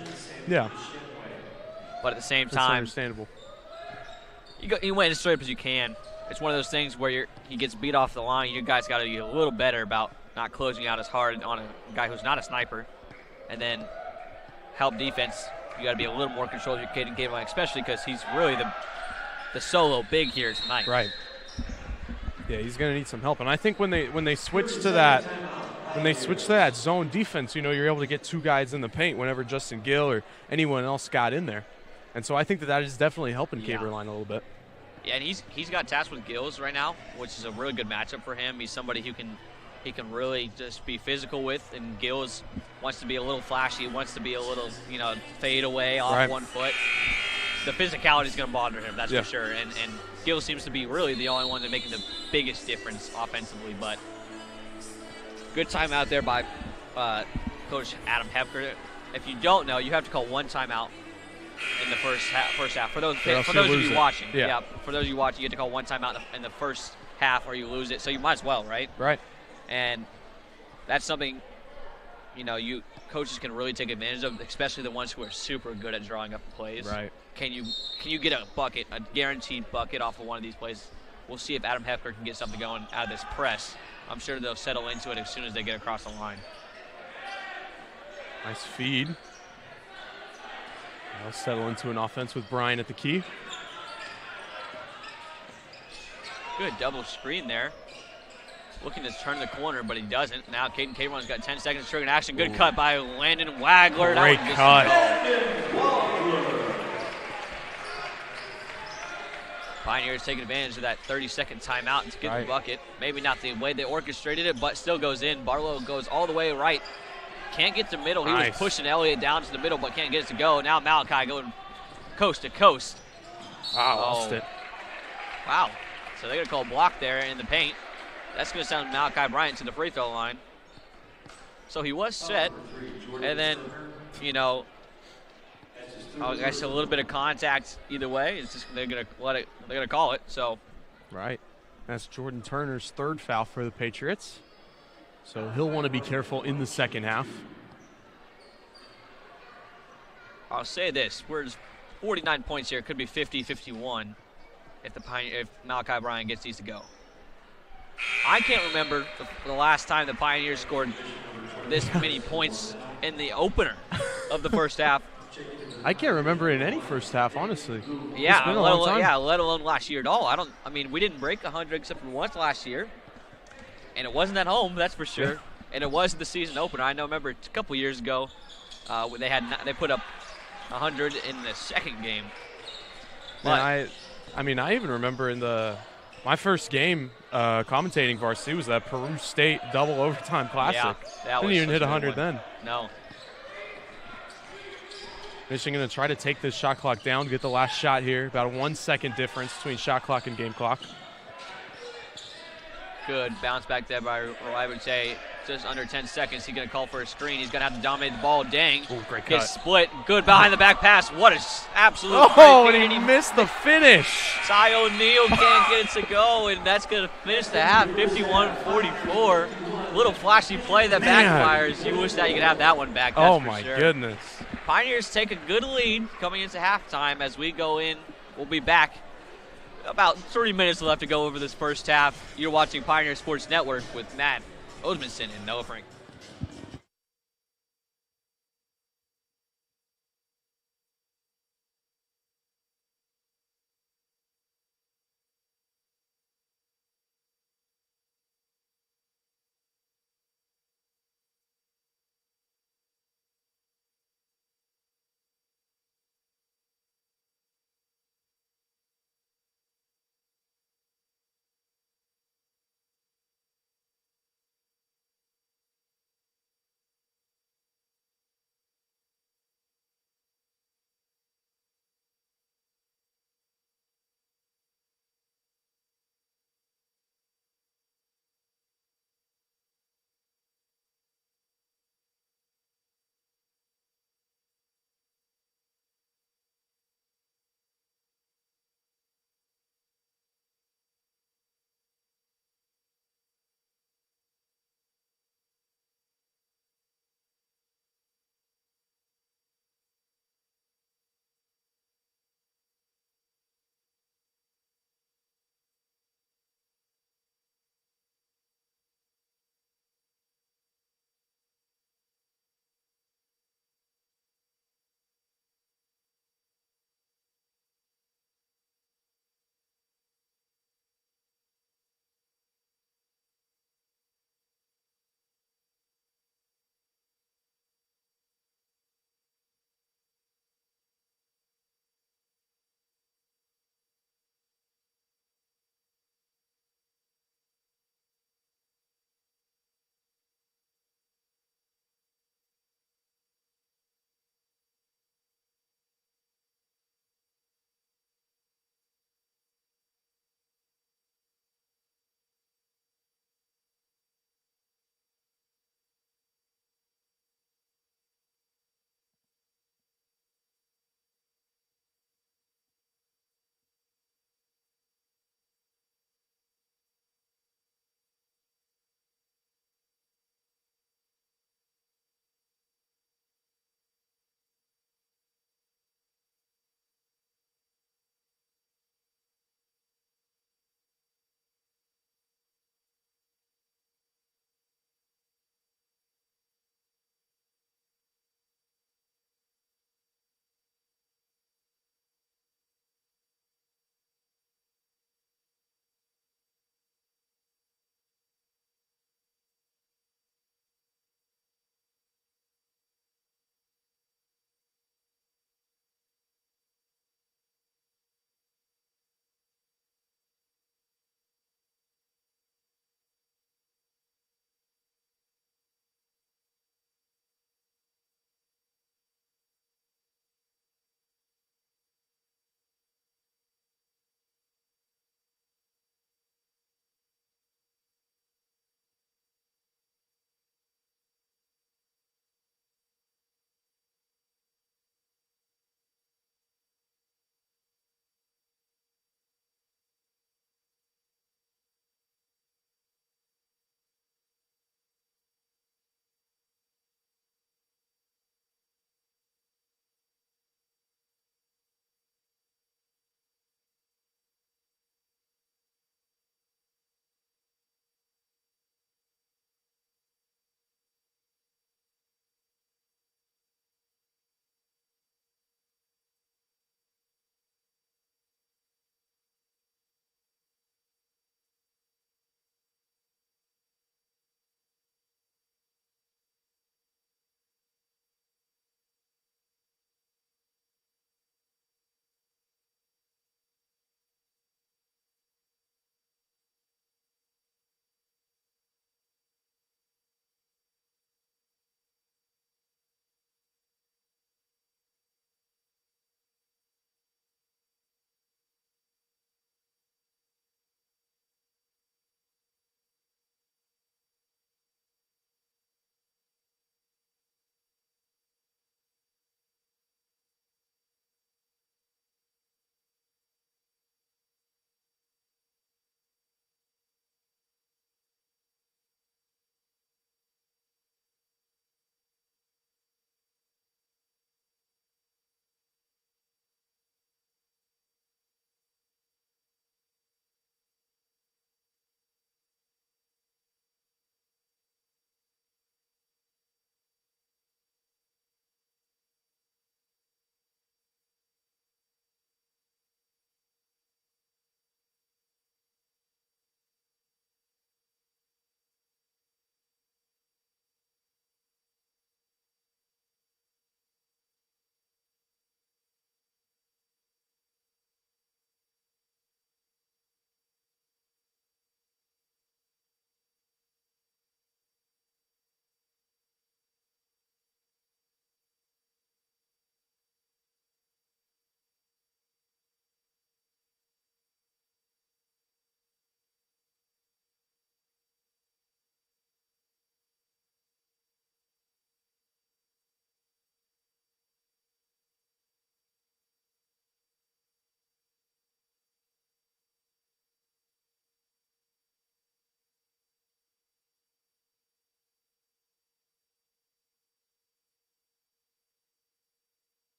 Yeah. But at the same That's time, understandable. You went as straight up as you can. It's one of those things where he gets beat off the line. You guys got to be a little better about not closing out as hard on a guy who's not a sniper. And then help defense. You got to be a little more control of your kid in game line, especially because he's really the solo big here tonight. Right. Yeah, he's going to need some help. And I think when they switch to that zone defense, you're able to get two guys in the paint whenever Justin Gill or anyone else got in there. And so I think that is definitely helping Caberline a little bit. Yeah, and he's got tasked with Gills right now, which is a really good matchup for him. He's somebody who he can really just be physical with, and Gills wants to be a little flashy, wants to be a little, fade away off 1 foot. The physicality is going to bother him, that's for sure. And Gill seems to be really the only one that's making the biggest difference offensively. But good timeout there by Coach Adam Hefker. If you don't know, you have to call one timeout in the first half. For those of you watching, for those of you watching, you have to call one timeout in the first half, or you lose it. So you might as well, right? Right. And that's something, coaches can really take advantage of, especially the ones who are super good at drawing up the plays. Right. Can you get a bucket, a guaranteed bucket off of one of these plays? We'll see if Adam Hefker can get something going out of this press. I'm sure they'll settle into it as soon as they get across the line. Nice feed. They'll settle into an offense with Bryant at the key. Good double screen there. Looking to turn the corner, but he doesn't. Now Caden Cameron's got 10 seconds to trigger an action. Good cut by Landon Wagler. Great cut. Pioneers taking advantage of that 30-second timeout to get the bucket. Maybe not the way they orchestrated it, but still goes in. Barlow goes all the way right. Can't get to middle. He was pushing Elliott down to the middle, but can't get it to go. Now Malachi going coast to coast. Wow, lost it. Wow. So they're going to call a block there in the paint. That's going to send Malachi Bryant to the free throw line. So he was set. And then, I guess a little bit of contact either way. It's just they're going to call it. So right. That's Jordan Turner's third foul for the Patriots. So he'll want to be careful in the second half. I'll say this. We're 49 points here. It could be 50-51 if Malachi Bryant gets these to go. I can't remember the last time the Pioneers scored this many points in the opener of the first half. I can't remember in any first half, honestly. Yeah, it's been a long time. let alone last year at all. We didn't break 100 except for once last year. And it wasn't at home, that's for sure. And it was the season opener. I remember a couple years ago, they put up 100 in the second game. But I even remember in my first game commentating varsity was that Peru State double overtime classic. Yeah, didn't even hit 100 then. No. Michigan going to try to take this shot clock down, get the last shot here. About a 1 second difference between shot clock and game clock. Good bounce back there by, I would say, just under 10 seconds. He's going to call for a screen. He's going to have to dominate the ball. Dang. Ooh, great Gets cut. split. Good behind the back pass. What a absolute Oh, great and he missed the finish. Ty O'Neal can't get it to go, and that's going to finish the half 51-44. Little flashy play that Man. backfires. You wish that you could have that one back. That's Oh, for my sure. goodness. Pioneers take a good lead coming into halftime. As we go in, we'll be back. About 30 minutes left to go over this first half. You're watching Pioneer Sports Network with Matt Osmundson and Noah Frank.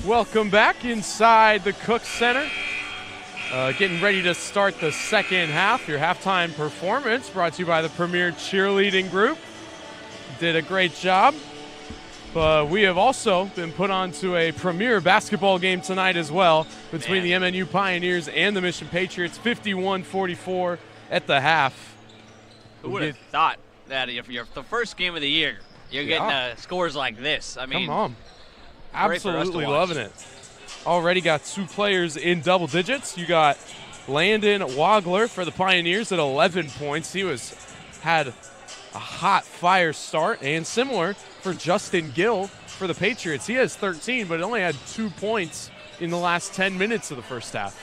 Welcome back inside the Cook Center. Getting ready to start the second half. Your halftime performance brought to you by the Premier Cheerleading Group. Did a great job. But we have also been put onto a premier basketball game tonight as well between the MNU Pioneers and the Mission Patriots, 51-44 at the half. Who would have thought that if you're the first game of the year, you're getting scores like this? I mean, come on. Absolutely loving it. Already got 2 players in double digits. You got Landon Wagler for the Pioneers at 11 points. He had a hot fire start, and similar for Justin Gill for the Patriots. He has 13, but only had 2 points in the last 10 minutes of the first half.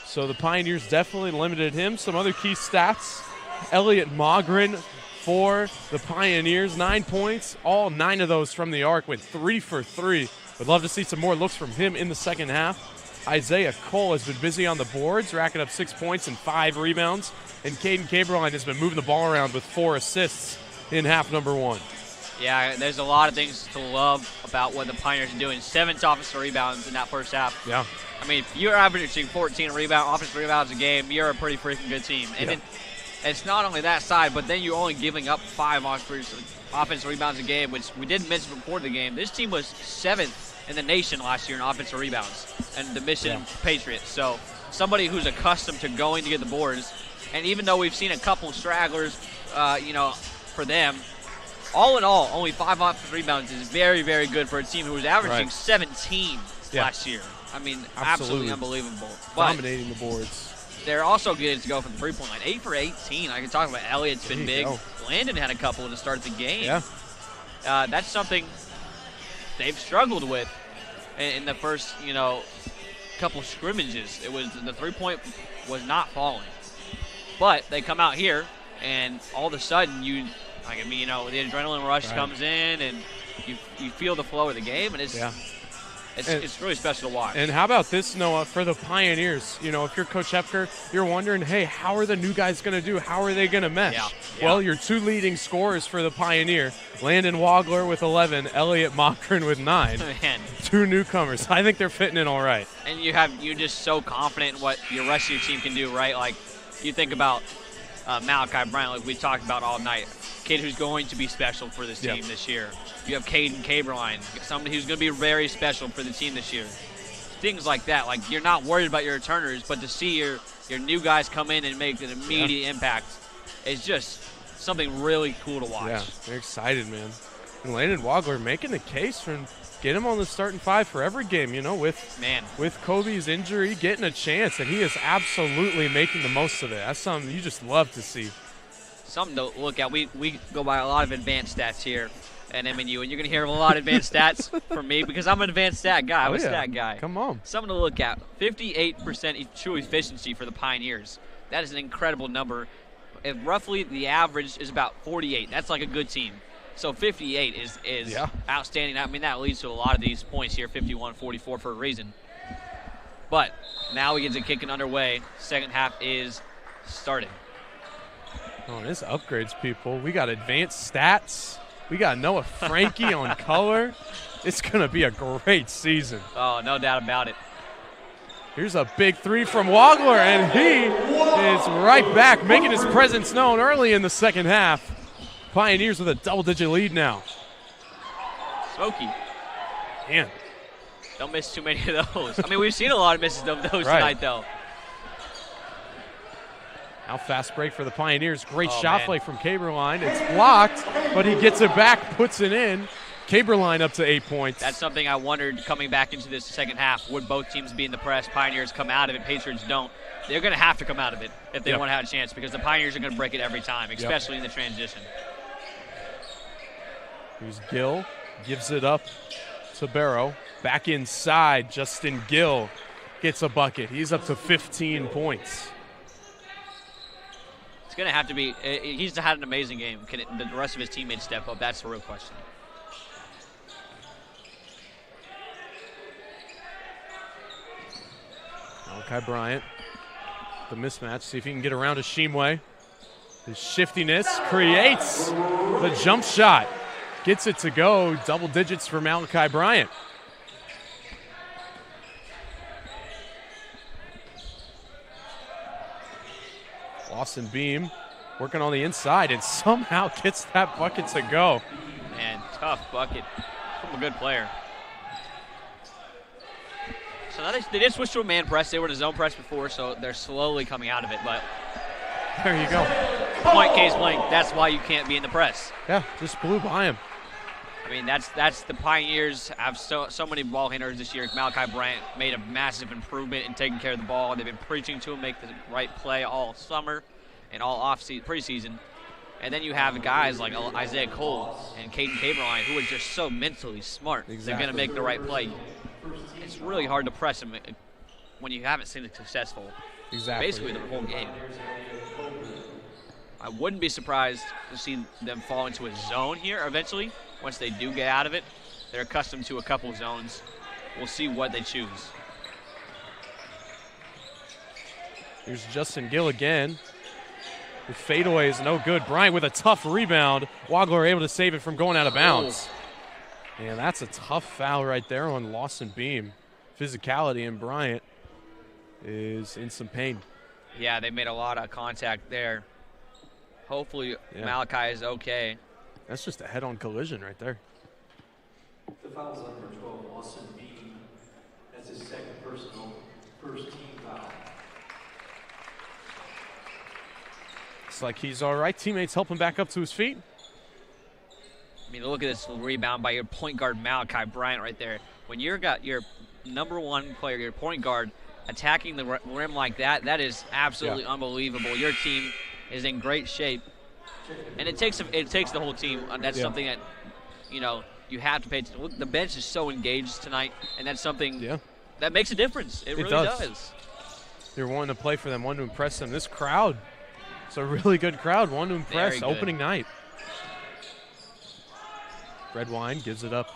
So the Pioneers definitely limited him. Some other key stats. Elliot Mogren for the Pioneers, 9 points, all 9 of those from the arc, went 3 for 3. Would love to see some more looks from him in the second half. Isaiah Cole has been busy on the boards, racking up 6 points and 5 rebounds. And Caden Caberline has been moving the ball around with 4 assists in half number 1. Yeah, there's a lot of things to love about what the Pioneers are doing. 7 offensive rebounds in that first half. Yeah. I mean, if you're averaging 14 offensive rebounds a game, you're a pretty freaking good team. And then it's not only that side, but then you're only giving up 5 offensive rebounds a game, which we didn't mention before the game. This team was 7th in the nation last year in offensive rebounds, and the Mission Patriots. So somebody who's accustomed to going to get the boards, and even though we've seen a couple stragglers, for them, all in all, only 5 offensive rebounds is very, very good for a team who was averaging 17 last year. I mean, absolutely unbelievable. Dominating the boards. They're also good to go from the 3-point line. 8 for 18. I can talk about Elliott's been big. Landon had a couple to start the game. Yeah. That's something they've struggled with in the first, couple scrimmages. It was the 3-point was not falling. But they come out here, and all of a sudden the adrenaline rush comes in, and you feel the flow of the game, and it's really special to watch. And how about this, Noah, for the Pioneers? If you're Coach Hepker, you're wondering, hey, how are the new guys going to do? How are they going to mesh? Yeah. Well, your 2 leading scorers for the Pioneer, Landon Wagler with 11, Elliot Mockern with 9. Man. 2 newcomers. I think they're fitting in all right. And you're just so confident in what your rest of your team can do, right? Like, you think about Malachi Bryant, like we talked about all night, kid who's going to be special for this team this year. You have Caden Caberline, somebody who's going to be very special for the team this year. Things like that. Like, you're not worried about your returners, but to see your new guys come in and make an immediate impact is just something really cool to watch. Yeah, they're excited, man. And Landon Wagler making the case for get him on the starting 5 for every game, with Kobe's injury, getting a chance, and he is absolutely making the most of it. That's something you just love to see. Something to look at. We go by a lot of advanced stats here at MNU, and you're going to hear a lot of advanced stats from me because I'm an advanced stat guy. I'm a stat guy. Come on. Something to look at. 58% true efficiency for the Pioneers. That is an incredible number. And roughly the average is about 48. That's like a good team. So 58 is outstanding. I mean, that leads to a lot of these points here, 51-44 for a reason. But now we get to kicking underway. Second half is starting. Oh, this upgrades, people. We got advanced stats. We got Noah Frankie on color. It's going to be a great season. Oh, no doubt about it. Here's a big 3 from Wagler, and he is right back, making his presence known early in the second half. Pioneers with a double-digit lead now. Smoky. Man. Don't miss too many of those. I mean, we've seen a lot of misses of those tonight, though. Now fast break for the Pioneers. Great shot play from Caberline. It's blocked, but he gets it back, puts it in. Caberline up to 8 points. That's something I wondered coming back into this second half. Would both teams be in the press? Pioneers come out of it. Patriots don't. They're going to have to come out of it if they want to have a chance because the Pioneers are going to break it every time, especially in the transition. Here's Gill. Gives it up to Barrow. Back inside, Justin Gill gets a bucket. He's up to 15 points. It's going to have to be – he's had an amazing game. Can the rest of his teammates step up? That's the real question. Malachi Bryant, the mismatch. See if he can get around to Shimwe. His shiftiness creates the jump shot. Gets it to go. Double digits for Malachi Bryant. Lawson Beam working on the inside and somehow gets that bucket to go. Man, tough bucket from a good player. So now they did switch to a man press. They were in a zone press before, so they're slowly coming out of it. But there you go. Point case blank, that's why you can't be in the press. Yeah, just blew by him. I mean, that's the Pioneers have so many ball handlers this year. Malachi Bryant made a massive improvement in taking care of the ball. They've been preaching to him make the right play all summer and all preseason. And then you have guys like Isaiah Cole and Caden Caberline who are just so mentally smart. Exactly. They're going to make the right play. It's really hard to press them when you haven't seen it successful. Exactly. Basically the whole game. I wouldn't be surprised to see them fall into a zone here eventually. Once they do get out of it, they're accustomed to a couple zones. We'll see what they choose. Here's Justin Gill again. The fadeaway is no good. Bryant with a tough rebound. Wagler able to save it from going out of bounds. And that's a tough foul right there on Lawson Beam. Physicality, and Bryant is in some pain. Yeah, they made a lot of contact there. Hopefully Malachi is okay. That's just a head-on collision right there. The foul's on number 12, Lawson Beam. That's his second personal, first team foul. It's like he's all right. Teammates help him back up to his feet. I mean, look at this rebound by your point guard Malachi Bryant right there. When you've got your number one player, your point guard, attacking the rim like that, that is absolutely unbelievable. Your team is in great shape. And it takes the whole team. That's something that, you have to pay attention. Look, the bench is so engaged tonight, and that's something that makes a difference. It really does. They're wanting to play for them, wanting to impress them. This crowd, it's a really good crowd, wanting to impress opening night. Redwine gives it up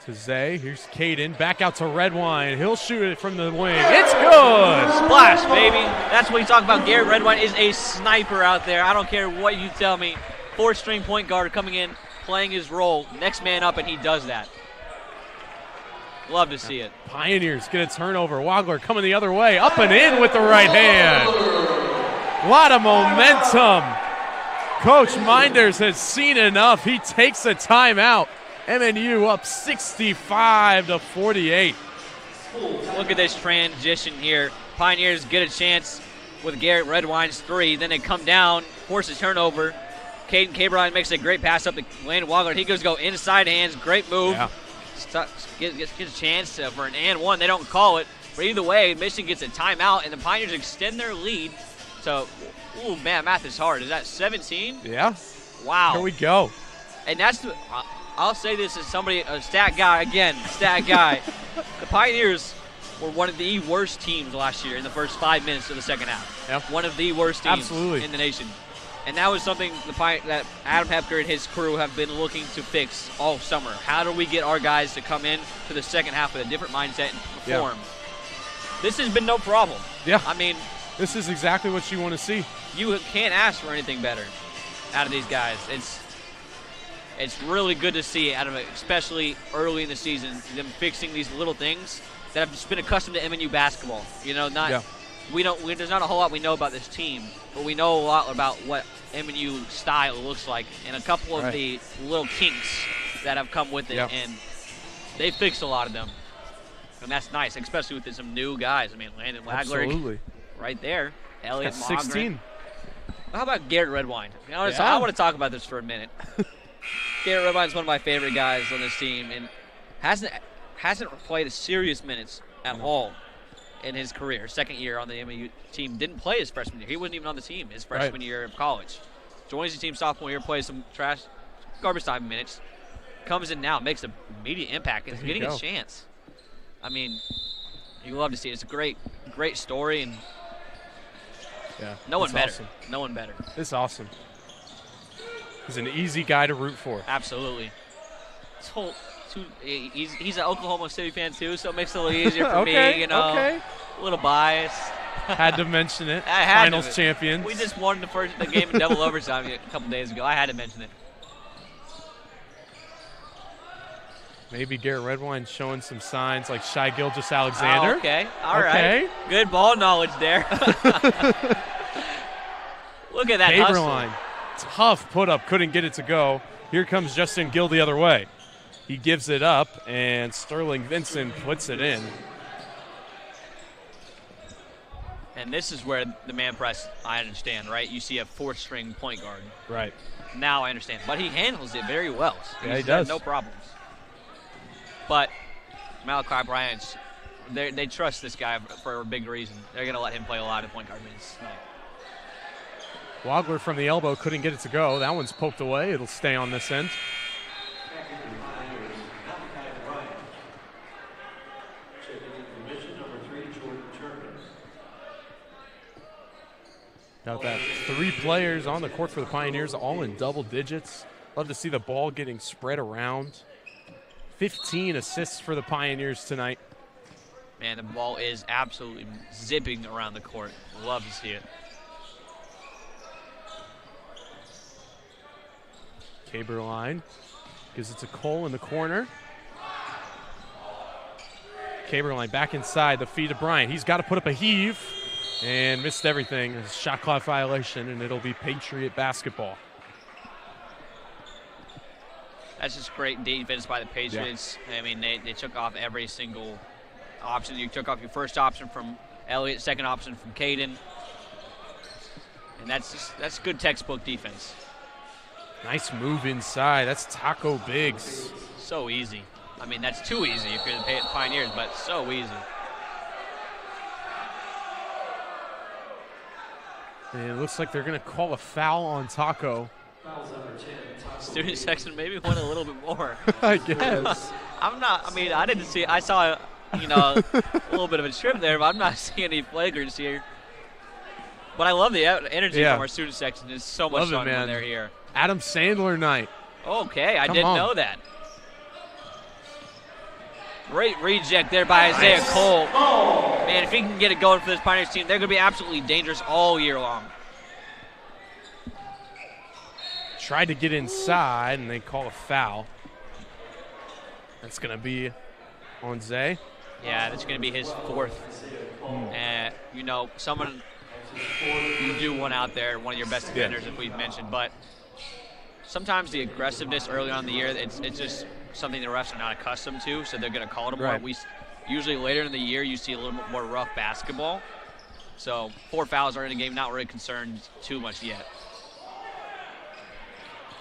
to Zay. Here's Caden. Back out to Redwine. He'll shoot it from the wing. It's good! Splash, baby. That's what you talk about. Garrett Redwine is a sniper out there. I don't care what you tell me. Fourth-string point guard coming in, playing his role. Next man up, and he does that. Love to see it. Pioneers get a turnover. Wagler coming the other way. Up and in with the right hand. A lot of momentum. Coach Minders has seen enough. He takes a timeout. MNU up 65-48. Look at this transition here. Pioneers get a chance with Garrett Redwine's three. Then they come down, force a turnover. Caden Caberline makes a great pass up to Landon Wagler. He goes inside hands. Great move. Yeah. Gets a chance for an and one. They don't call it. But either way, Michigan gets a timeout, and the Pioneers extend their lead to, ooh, man, math is hard. Is that 17? Yeah. Wow. Here we go. And that's I'll say this as somebody, a stat guy. The Pioneers were one of the worst teams last year in the first 5 minutes of the second half. Yep. One of the worst teams in the nation. And that was something that Adam Hepker and his crew have been looking to fix all summer. How do we get our guys to come in to the second half with a different mindset and perform? Yeah. This has been no problem. Yeah. I mean, this is exactly what you want to see. You can't ask for anything better out of these guys. It's really good to see out of it, especially early in the season, them fixing these little things that have just been accustomed to MNU basketball. There's not a whole lot we know about this team, but we know a lot about what MNU style looks like and a couple of the little kinks that have come with it, and they fixed a lot of them. And that's nice, especially with some new guys. I mean, Landon Wagler right there. Elliot Mogren. 16. How about Garrett Redwine? I want to talk about this for a minute. Garrett Redwine is one of my favorite guys on this team, and hasn't played serious minutes at all in his career. Second year on the MNU team, didn't play his freshman year. He wasn't even on the team his freshman year of college. Joins the team sophomore year, plays some garbage time minutes, comes in now, makes an immediate impact, and is getting a chance. I mean, you love to see it. It's a great story, and no one better. Awesome. No one better. It's awesome. He's an easy guy to root for. Absolutely. He's an Oklahoma City fan too, so it makes it a little easier for me. A little biased. Had to mention it. Finals champions. We just won the game in double overtime a couple days ago. I had to mention it. Maybe Garrett Redwine showing some signs like Shai Gilgeous-Alexander. All right. Good ball knowledge there. Look at that hustle. Caberline, tough put up, couldn't get it to go. Here comes Justin Gill the other way. He gives it up, and Sterling Vincent puts it in. And this is where the man press, I understand, right? You see a fourth-string point guard. Right. Now I understand. But he handles it very well. Yeah, he does. No problems. But Malachi Bryant, they trust this guy for a big reason. They're going to let him play a lot of point guard minutes tonight. Wagler from the elbow couldn't get it to go. That one's poked away. It'll stay on this end. Got that 3 players on the court for the Pioneers, all in double digits. Love to see the ball getting spread around. 15 assists for the Pioneers tonight. Man, the ball is absolutely zipping around the court. Love to see it. Caberline gives it to Cole in the corner. Caberline back inside, the feed of Bryant. He's got to put up a heave and missed everything. It's a shot clock violation, and it'll be Patriot basketball. That's just great defense by the Patriots. Yeah. I mean, they took off every single option. You took off your first option from Elliott, second option from Caden. And that's good textbook defense. Nice move inside. That's Taco Biggs. So easy. I mean, that's too easy if you're the Pioneers, but so easy. And it looks like they're going to call a foul on Taco. Student section maybe went a little bit more. I guess. I didn't see. I saw, a little bit of a trip there, but I'm not seeing any flagrants here. But I love the energy from our student section. It's so much fun when they're here. Adam Sandler night. Okay, I didn't know that. Great reject there by Isaiah Cole. Man, if he can get it going for this Pioneers team, they're going to be absolutely dangerous all year long. Tried to get inside, and they call a foul. That's going to be on Zay. Yeah, that's going to be his 4th. Someone you do want out there, one of your best defenders, if we've mentioned, but sometimes the aggressiveness early on in the year, it's just something the refs are not accustomed to, so they're going to call it more. Right. Usually later in the year, you see a little bit more rough basketball. So 4 fouls are in a game, not really concerned too much yet.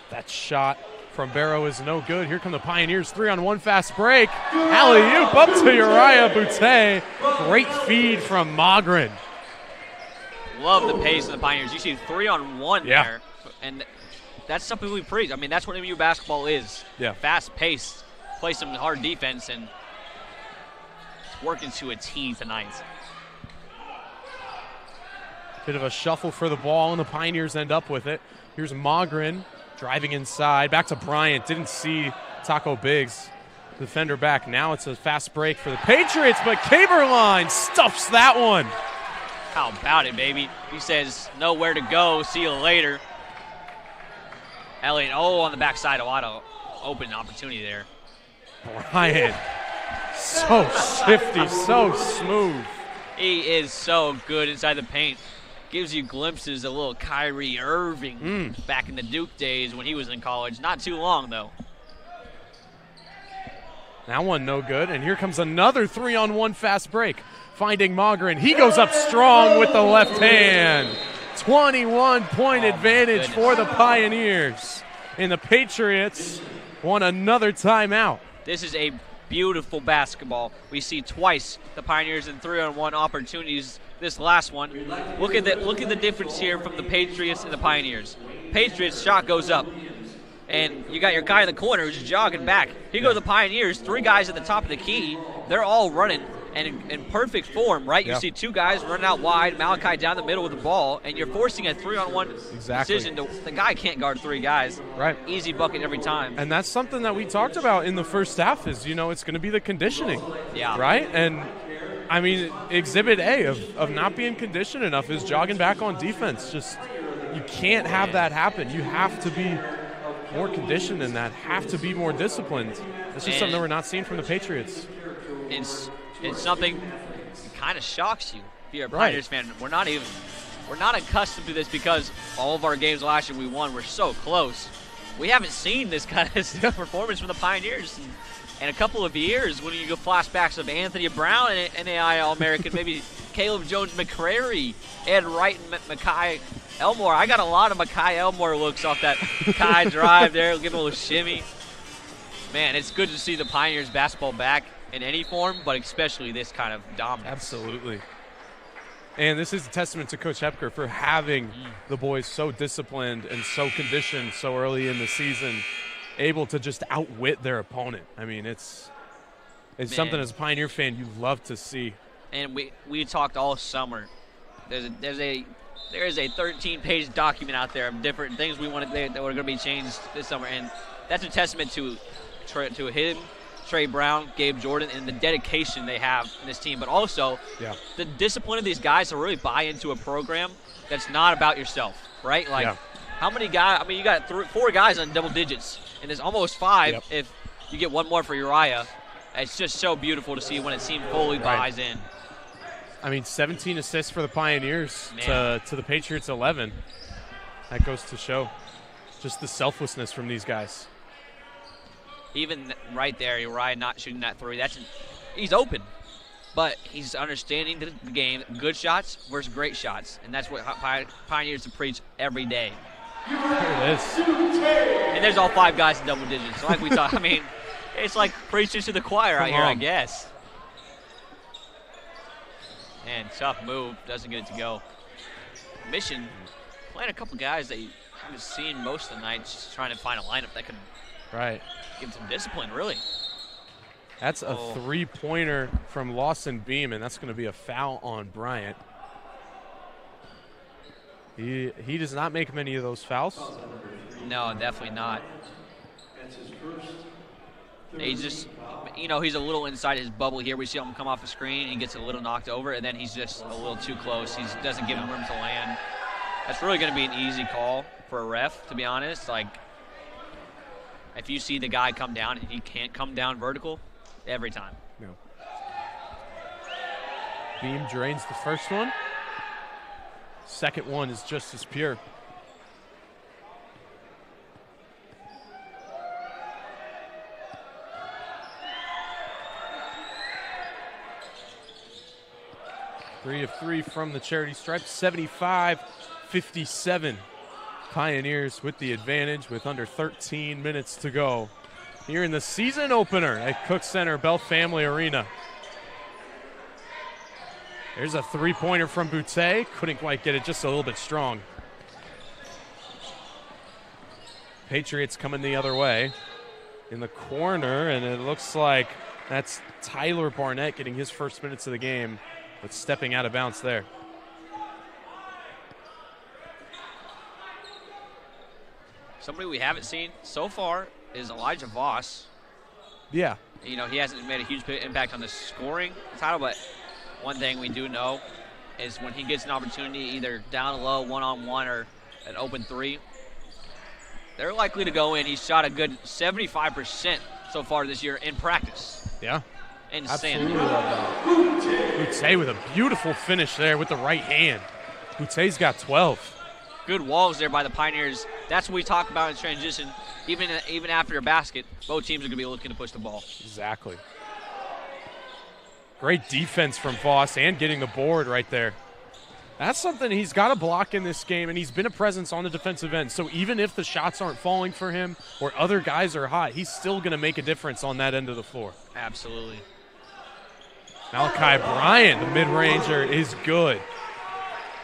That shot from Barrow is no good. Here come the Pioneers, 3-on-1 fast break. Alley-oop up to Uriah Boutte. Great feed from Magrin. Love the pace of the Pioneers. You see 3-on-1 there. And that's something we preach. I mean, that's what MNU basketball is. Yeah. Fast-paced, play some hard defense, and it's working to a T tonight. Bit of a shuffle for the ball, and the Pioneers end up with it. Here's Magrin driving inside. Back to Bryant. Didn't see Taco Biggs. Defender back. Now it's a fast break for the Patriots, but Caberline stuffs that one. How about it, baby? He says, nowhere to go. See you later. Elliott, on the backside. A lot of open opportunity there. Bryant, so shifty, so smooth. He is so good inside the paint. Gives you glimpses of little Kyrie Irving back in the Duke days when he was in college. Not too long, though. That one no good, and here comes another 3-on-1 fast break. Finding Magrin. He goes up strong with the left hand. 21-point advantage for the Pioneers. And the Patriots want another timeout. This is a beautiful basketball. We see twice the Pioneers in 3-on-1 opportunities. This last one, look at the difference here from the Patriots and the Pioneers. Patriots shot goes up, and you got your guy in the corner who's jogging back. Here go the Pioneers, 3 guys at the top of the key. They're all running and in perfect form, right? You see 2 guys running out wide, Malachi down the middle with the ball, and you're forcing a 3-on-1 decision. The guy can't guard 3 guys. Right. Easy bucket every time. And that's something that we talked about in the first half is, it's going to be the conditioning. Yeah. Right? And I mean, exhibit A of not being conditioned enough is jogging back on defense. Just, you can't have that happen. You have to be more conditioned than that, have to be more disciplined. It's just something that we're not seeing from the Patriots. It's something that kind of shocks you if you're a Pioneers fan. We're not even we're not accustomed to this because all of our games last year we won were so close. We haven't seen this kind of performance from the Pioneers in a couple of years. When you go flashbacks of Anthony Brown and NAI All-American, maybe Caleb Jones-McCrary, Ed Wright, and Makai Elmore. I got a lot of Makai Elmore looks off that Kai drive there, give him a little shimmy. Man, it's good to see the Pioneers basketball back in any form, but especially this kind of dominance. Absolutely. And this is a testament to Coach Hepker for having the boys so disciplined and so conditioned so early in the season, able to just outwit their opponent. I mean, it's something as a Pioneer fan you love to see. And we talked all summer. There is a 13-page document out there of different things we wanted that were going to be changed this summer, and that's a testament to him, Trey Brown, Gabe Jordan, and the dedication they have in this team, but also the discipline of these guys to really buy into a program that's not about yourself, right? Like, how many guys? I mean, you got 4 guys on double digits, and there's almost 5 if you get one more for Uriah. It's just so beautiful to see when a team fully buys in. I mean, 17 assists for the Pioneers to the Patriots 11. That goes to show just the selflessness from these guys. Even right there, Uriah not shooting that 3. He's open, but he's understanding the game. Good shots versus great shots, and that's what Pioneers to preach every day. There it is. And there's all 5 guys in double digits. Like we talked, I mean, it's like preaching to the choir out here, I guess. And tough move, doesn't get it to go. Mission playing a couple guys that you haven't seen most of the night, just trying to find a lineup that could give some discipline, really. That's a 3-pointer from Lawson Beam, and that's going to be a foul on Bryant. He does not make many of those fouls. No, definitely not. He's just, he's a little inside his bubble here. We see him come off the screen. He gets a little knocked over, and then he's just a little too close. He doesn't give him room to land. That's really going to be an easy call for a ref, to be honest. Like, if you see the guy come down and he can't come down vertical, every time. No. Beam drains the first one. Second one is just as pure. Three of 3 from the charity stripe, 75-57. Pioneers with the advantage with under 13 minutes to go here in the season opener at Cook Center, Bell Family Arena. There's a 3-pointer from Boutte. Couldn't quite get it, just a little bit strong. Patriots coming the other way in the corner, and it looks like that's Tyler Barnett getting his first minutes of the game, but stepping out of bounds there. Somebody we haven't seen so far is Elijah Voss. Yeah. He hasn't made a huge impact on the scoring title, but one thing we do know is when he gets an opportunity, either down low, one-on-one, or an open 3, they're likely to go in. He's shot a good 75% so far this year in practice. Yeah. Insane. Absolutely love that. Boutte with a beautiful finish there with the right hand. Boutte's got 12. Good walls there by the Pioneers. That's what we talk about in transition. Even after a basket, both teams are going to be looking to push the ball. Exactly. Great defense from Voss and getting the board right there. That's something he's got to block in this game, and he's been a presence on the defensive end. So even if the shots aren't falling for him or other guys are hot, he's still going to make a difference on that end of the floor. Absolutely. Malachi Bryant, the mid-ranger, is good.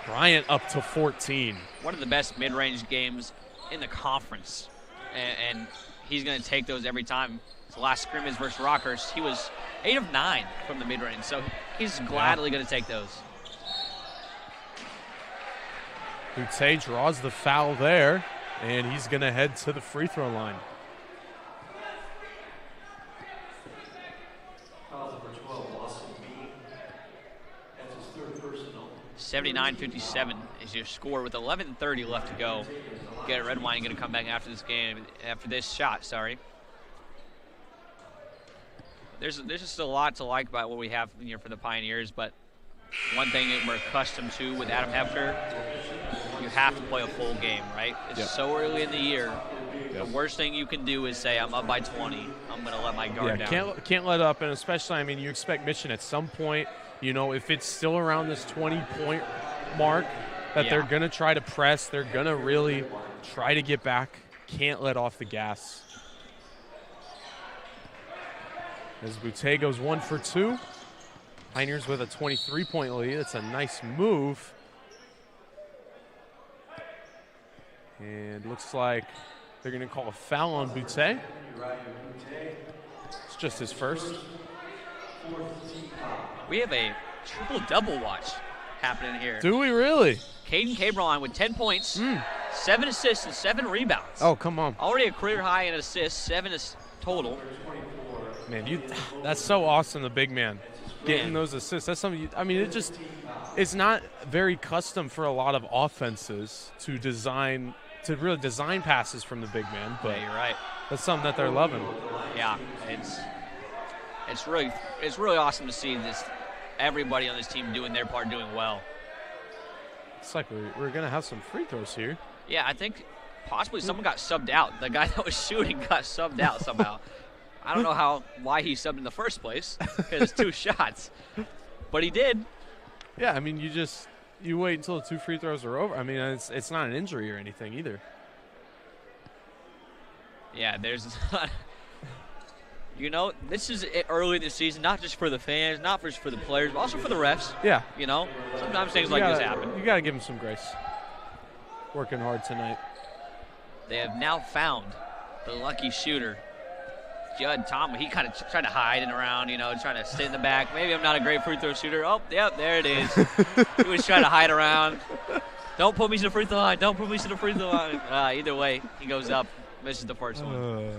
Bryant up to 14. One of the best mid-range games in the conference, and he's going to take those every time. His last scrimmage versus Rockhurst, he was 8 of 9 from the mid-range, so he's gladly going to take those. Boutte draws the foul there, and he's going to head to the free throw line. 79-57 is your score with 11:30 left to go. Garrett Redwine going to come back after this game, after this shot, sorry. There's just a lot to like about what we have here for the Pioneers, but one thing that we're accustomed to with Adam Hepker you have to play a full game, right? It's so early in the year. The worst thing you can do is say, I'm up by 20. I'm going to let my guard down. Can't let up, and especially, I mean, you expect Mission at some point, you know, if it's still around this 20-point mark, that they're going to try to press. They're going to really try to get back. Can't let off the gas. As Boutte goes 1 for 2. Pioneers with a 23-point lead. That's a nice move. And looks like they're going to call a foul on Boutte. It's just his first. We have a triple-double watch happening here. Do we really? Caden Cabron with 10 points, 7 assists, and 7 rebounds. Oh, come on. Already a career high in assists, 7 is total. Man, that's so awesome, the big man. Getting those assists. That's something, it's not very custom for a lot of offenses to really design passes from the big man, but you're right. That's something that they're loving. Yeah, it's really awesome to see everybody on this team doing their part, doing well. It's like we're going to have some free throws here. Yeah, I think possibly someone got subbed out. The guy that was shooting got subbed out somehow. I don't know why he subbed in the first place, because it's 2 shots. But he did. Yeah, I mean, you wait until the 2 free throws are over. I mean, it's not an injury or anything either. Yeah, there's not. You know, this is early in the season, not just for the fans, not just for the players, but also for the refs. Yeah. You know, sometimes things like this happen. You got to give them some grace. Working hard tonight. They have now found the lucky shooter. Judd Tom, he kind of tried to hide and around, you know, trying to sit in the back. Maybe I'm not a great free throw shooter. Oh, yep, there it is. He was trying to hide around. Don't put me to the free throw line. Don't put me to the free throw line. Either way, he goes up, misses the first one.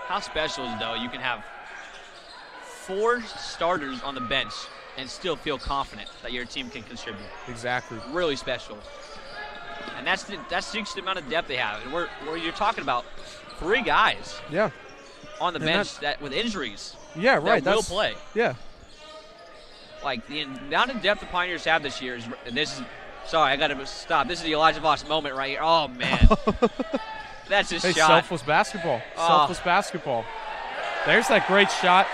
How special is it, though, you can have 4 starters on the bench and still feel confident that your team can contribute. Exactly. Really special. And that's the amount of depth they have. And where you're talking about 3 guys on the bench that with injuries that will play. Yeah. Like, the amount of depth the Pioneers have this year sorry, I got to stop. This is the Elijah Voss moment right here. Oh, man. That's his shot. Selfless basketball. Selfless basketball. There's that great shot.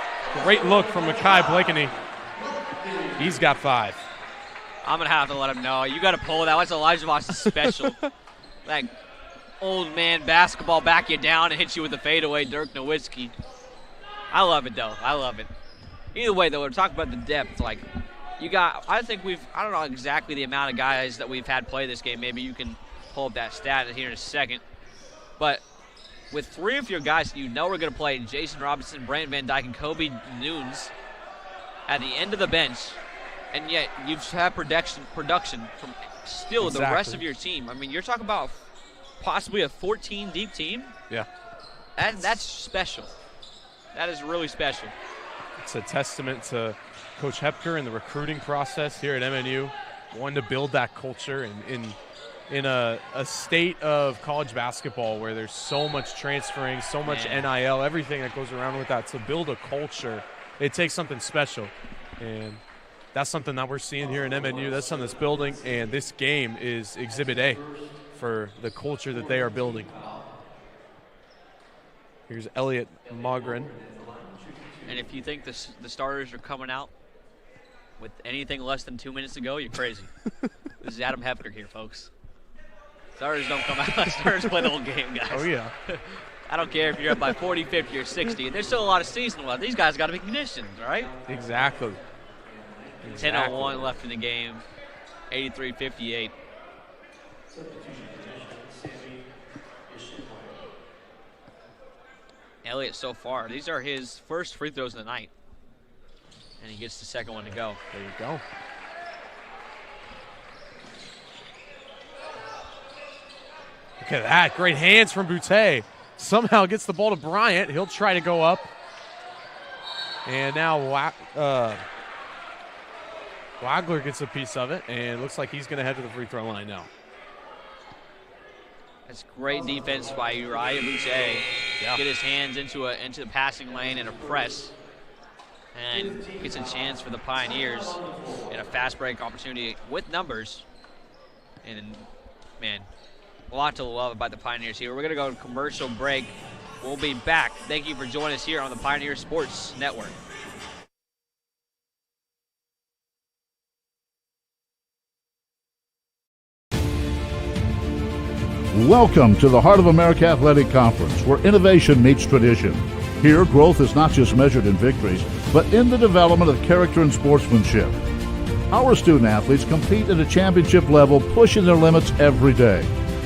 Great look from Makai Blakeney. He's got 5. I'm going to have to let him know. You got to pull that. That's Elijah Voss special. That old man basketball back you down and hit you with a fadeaway, Dirk Nowitzki. I love it, though. I love it. Either way, though, we're talking about the depth. Like, I don't know exactly the amount of guys that we've had play this game. Maybe you can pull up that stat here in a second. But with 3 of your guys that you know are going to play, Jason Robinson, Brandon Van Dyke, and Kobe Nunes, at the end of the bench, and yet you have production from still the rest of your team. I mean, you're talking about possibly a 14-deep team. Yeah. And that's special. That is really special. It's a testament to Coach Hepker and the recruiting process here at MNU, wanting to build that culture in a state of college basketball where there's so much transferring, so much NIL, everything that goes around with that. To build a culture, it takes something special. And that's something that we're seeing here in MNU. That's something that's building, and this game is Exhibit A for the culture that they are building. Here's Elliot Mogren. And if you think the starters are coming out with anything less than 2 minutes to go, you're crazy. This is Adam Hepker here, folks. Starters don't come out. Starters play the whole game, guys. Oh, yeah. I don't care if you're up by 40, 50, or 60. There's still a lot of season left. These guys got to be conditioned, right? Exactly. 10:01 left in the game. 83-58. Elliott so far, these are his first free throws of the night. And he gets the second one to go. There you go. Look at that. Great hands from Boutte. Somehow gets the ball to Bryant. He'll try to go up. And now Wagler gets a piece of it, and it looks like he's going to head to the free throw line now. That's great defense by Uriah Boutte. Get his hands into the passing lane and a press. and gets a chance for the Pioneers in a fast break opportunity with numbers. And, man, a lot to love about the Pioneers here. We're going to go to commercial break. We'll be back. Thank you for joining us here on the Pioneer Sports Network. Welcome to the Heart of America Athletic Conference, where innovation meets tradition. Here, growth is not just measured in victories, but in the development of character and sportsmanship. Our student athletes compete at a championship level, pushing their limits every day.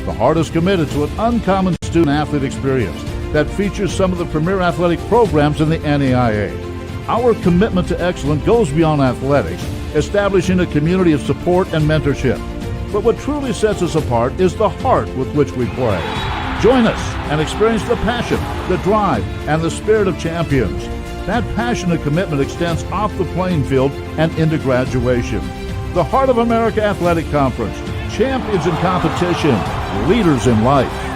The Heart is committed to an uncommon student athlete experience that features some of the premier athletic programs in the NAIA. Our commitment to excellence goes beyond athletics, establishing a community of support and mentorship. But what truly sets us apart is the heart with which we play. Join us and experience the passion, the drive, and the spirit of champions. That passion and commitment extends off the playing field and into graduation. The Heart of America Athletic Conference. Champions in competition, leaders in life.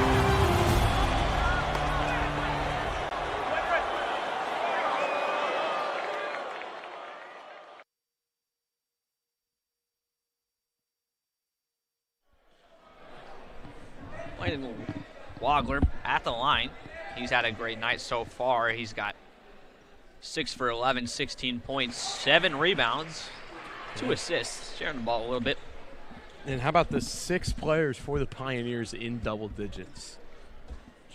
Wagler at the line. He's had a great night so far. He's got 6 for 11, 16 points, 7 rebounds, 2 assists, sharing the ball a little bit. And how about the 6 players for the Pioneers in double digits?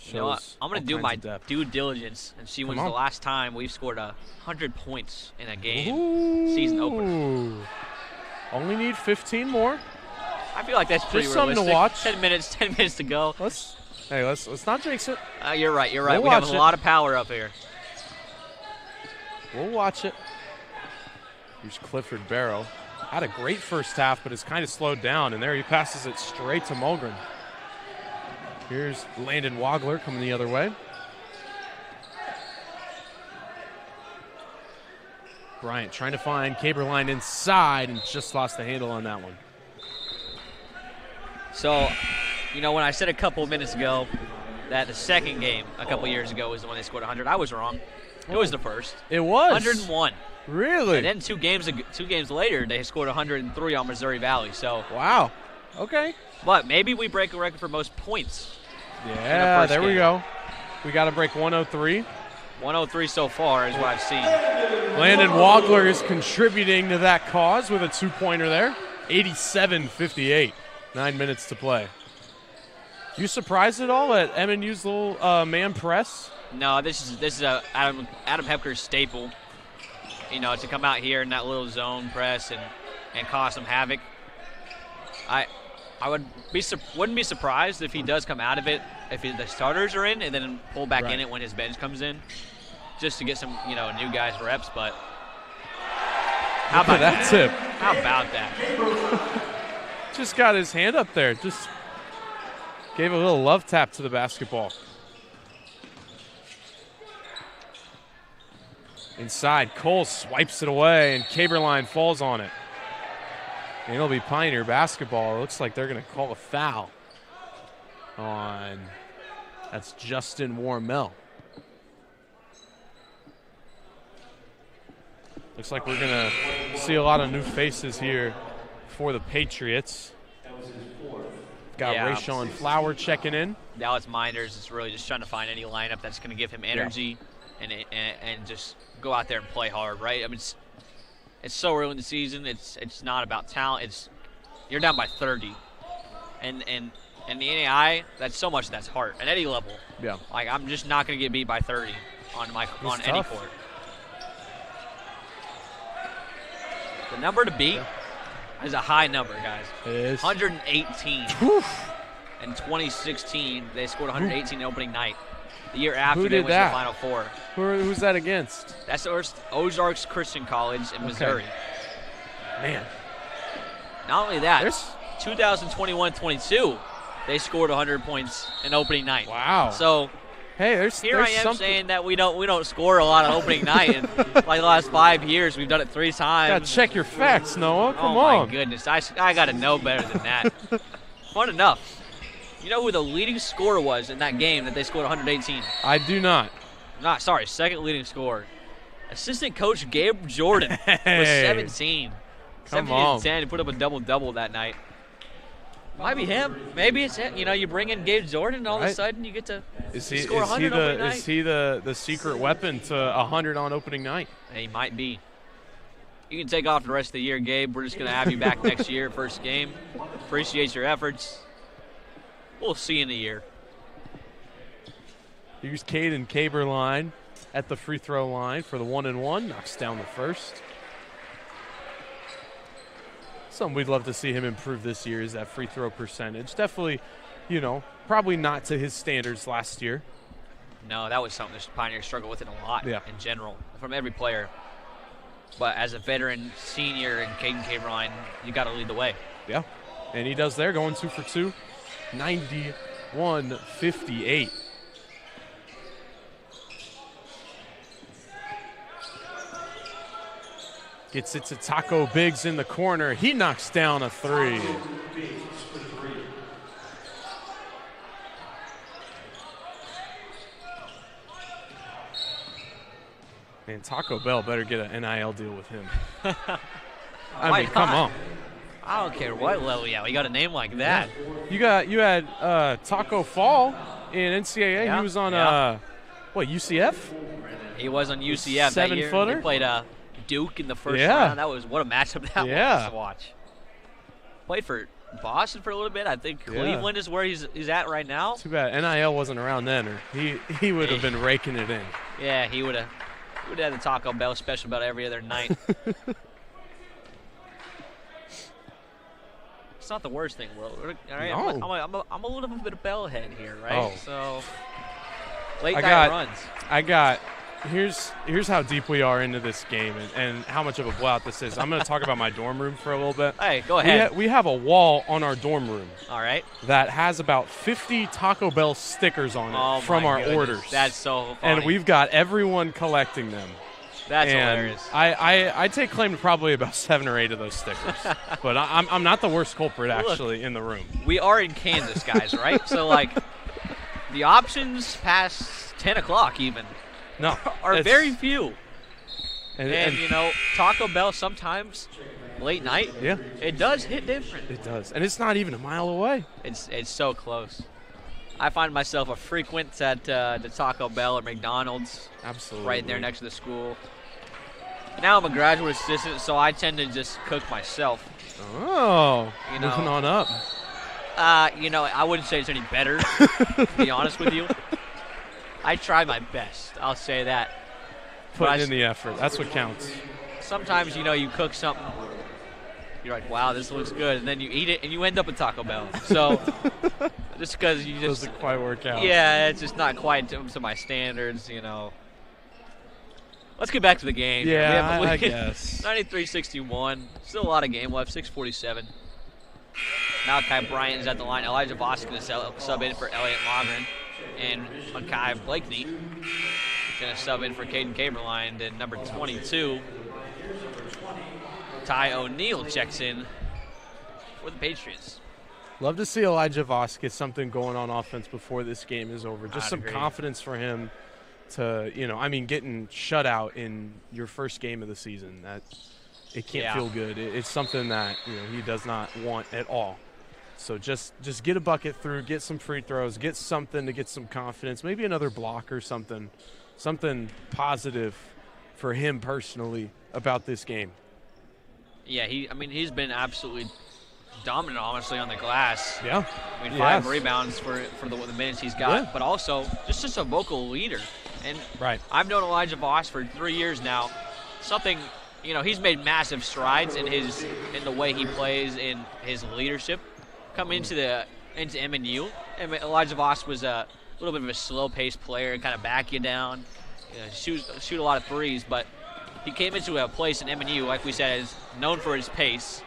You know what? I'm going to do my due diligence and see when's the last time we've scored 100 points in a game. Ooh. Season opener. Only need 15 more. I feel like that's pretty Just realistic. something to watch. 10 minutes to go. Let's not jinx it. You're right. We'll we have watch a it. lot of power up here. We'll watch it. Here's Clifford Barrow. Had a great first half, but it's kind of slowed down, and there he passes it straight to Mulgren. Here's Landon Wagler coming the other way. Bryant trying to find Caberline inside and just lost the handle on that one. So, you know, when I said a couple of minutes ago that the second game a couple years ago was the one they scored 100, I was wrong. It was the first. It was 101. Really? And then two games later, they scored 103 on Missouri Valley. So wow. Okay. But maybe we break a record for most points. Yeah, there we go. We got to break 103. 103 so far is what I've seen. Landon Wagler is contributing to that cause with a 2-pointer there. 87-58. 9 minutes to play. You surprised at all at MNU's little man press? No, this is a Adam Hepker's staple. You know, to come out here in that little zone press and cause some havoc. I wouldn't be surprised if he does come out of it if the starters are in and then pull back in it when his bench comes in, just to get some new guys reps. But how about that tip? How about that? Just got his hand up there. Just gave a little love tap to the basketball. Inside, Cole swipes it away, and Caberline falls on it. And it'll be Pioneer basketball. It looks like they're going to call a foul on, that's Justin Warmel. Looks like we're going to see a lot of new faces here for the Patriots. Got Rayshawn Flower checking in. Dallas Miners is really just trying to find any lineup that's going to give him energy and just go out there and play hard, right? I mean, it's so early in the season. It's not about talent. You're down by 30, and the NAI, that's so much that's heart at any level. Yeah. Like, I'm just not going to get beat by 30 on any court. The number to beat is a high number, guys. It is. 118. In 2016, they scored 118 opening night. The year after, they went to the Final Four. Who's that against? That's Ozarks Christian College in Missouri. Man. Not only that, 2021-22, they scored 100 points in opening night. Wow. So hey, I am saying that we don't score a lot on opening night. And like the last 5 years, we've done it 3 times. Gotta check your facts, Noah. Come on. Oh my goodness, I got to know better than that. Fun enough. You know who the leading scorer was in that game that they scored 118? I do not. Second leading scorer. Assistant coach Gabe Jordan with 17. Come 17 on. and 10 to put up a double-double that night. Might be him. Maybe it's him. You know, you bring in Gabe Jordan, and all of a Right. sudden you get to Is score 100 opening night. he the secret weapon to 100 on opening night? He might be. You can take off the rest of the year, Gabe. We're just going to have you back next year, first game. Appreciate your efforts. We'll see you in a year. Here's Caden Caberline at the free throw line for the 1-and-1. Knocks down the first. Something we'd love to see him improve this year is that free throw percentage. Definitely, you know, probably not to his standards last year. No, that was something the Pioneers struggled with it a lot Yeah. in general from every player. But as a veteran senior in Caden Caberline, you got to lead the way. Yeah, and he does there, going 2 for 2. 91-58. Gets it to Taco Biggs in the corner. He knocks down a 3. And Taco Bell better get an NIL deal with him. I Why mean, come not? on. I don't care what level. Yeah, we got a name like that. You had Taco Fall in NCAA. Yeah, He was on yeah. UCF? He was on UCF that year. 7-footer? They played Duke in the first Yeah. round. That was what a matchup that Yeah. was to watch. Played for Boston for a little bit. I think Yeah. Cleveland is where he's at right now. Too bad NIL wasn't around then, or he would have been raking it in. Yeah, he would have had the Taco Bell special about every other night. It's not the worst thing, Will. All right, No. I'm a little bit of bell head here, right? Oh. So late night runs. Here's how deep we are into this game and how much of a blowout this is. I'm going to talk about my dorm room for a little bit. Hey, go ahead. We have a wall on our dorm room All right. that has about 50 Taco Bell stickers on it Oh, from my our goodness. orders. That's so funny. and we've got everyone collecting them. That's and hilarious. I take claim to probably about 7 or 8 of those stickers, but I'm not the worst culprit actually in the room. We are in Kansas, guys, right? So, like, the options past 10 o'clock even No, are it's- very few. and You know, Taco Bell sometimes, late night, yeah, it does hit different. it does, and it's not even a mile away. It's so close. I find myself a frequent at the Taco Bell or McDonald's, Absolutely, right there next to the school. Now I'm a graduate assistant, so I tend to just cook myself. Oh, You know. moving on up. You know, I wouldn't say it's any better, to be honest with you. I try my best. I'll say that. But Putting in the effort. That's what counts. sometimes, you know, you cook something, you're like, wow, this looks good, and then you eat it, and you end up at Taco Bell. So, just because you just, Doesn't quite work out. yeah, it's just not quite to my standards, you know. Let's get back to the game. Yeah, We have- I guess. 93-61. Still a lot of game left. 6:47. Malachi Bryant is at the line. Elijah Voss going to sub in for Elliot Logren. And Makai Blakeney is going to sub in for Caden Caberline. And number 22, Ty O'Neal checks in for the Patriots. Love to see Elijah Voss get something going on offense before this game is over. Just I'd some agree. confidence for him to, getting shut out in your first game of the season. That it can't Yeah. feel good. It's something that he does not want at all. So just get a bucket through, get some free throws, get something to get some confidence, maybe another block or something positive for him personally about this game. Yeah, he's been absolutely dominant, honestly, on the glass. Yeah. I mean, 5 Yes. rebounds for the minutes he's got, Yeah. but also just a vocal leader. And Right. I've known Elijah Voss for 3 years now. Something, he's made massive strides in the way he plays, in his leadership. Coming into MNU, and Elijah Voss was a little bit of a slow-paced player, kind of back you down, shoot a lot of threes, but he came into a place in MNU, like we said, is known for his pace,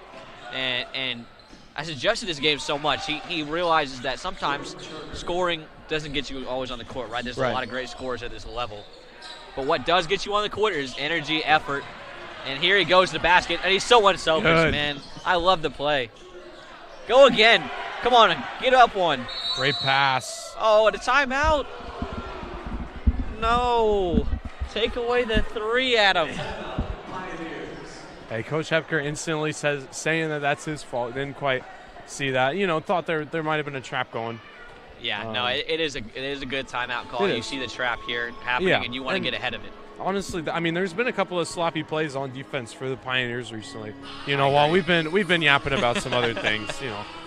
and has adjusted his game so much. He realizes that sometimes scoring doesn't get you always on the court, right? There's Right. a lot of great scorers at this level. But what does get you on the court is energy, effort. And here he goes to the basket, and he's so unselfish, Good. man. I love the play. Go again. Come on, get up one. Great pass. Oh, and a timeout. No. Take away the 3, Adam. Hey, Coach Hepker instantly saying that that's his fault. Didn't quite see that. Thought there might have been a trap going. Yeah, no, it is a good timeout call. You see the trap here happening, and you want to get ahead of it. Honestly, there's been a couple of sloppy plays on defense for the Pioneers recently. While we've been yapping about some other things,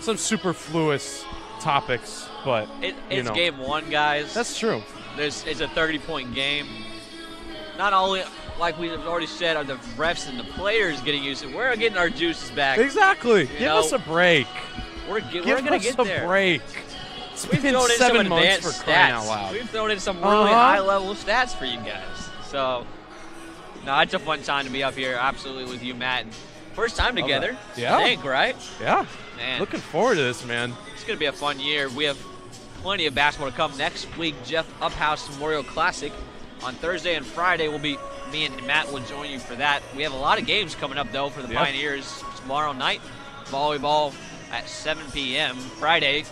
some superfluous topics, but it's game 1, guys. That's true. It's a 30-point game. Not only, like we've already said, are the refs and the players getting used to it. We're getting our juices back. Exactly. Give us a break. We're going to get there. Give us a break. It's We've been thrown in 7 some months advanced for crying stats. out loud. We've thrown in some really high-level stats for you guys. So, no, it's a fun time to be up here, absolutely, with you, Matt. First time together, yeah. I think, right? Yeah. Man. Looking forward to this, man. It's going to be a fun year. We have plenty of basketball to come. Next week, Jeff Uphouse Memorial Classic. On Thursday and Friday, me and Matt will join you for that. We have a lot of games coming up, though, for the Pioneers tomorrow night. Volleyball at 7 p.m. Friday,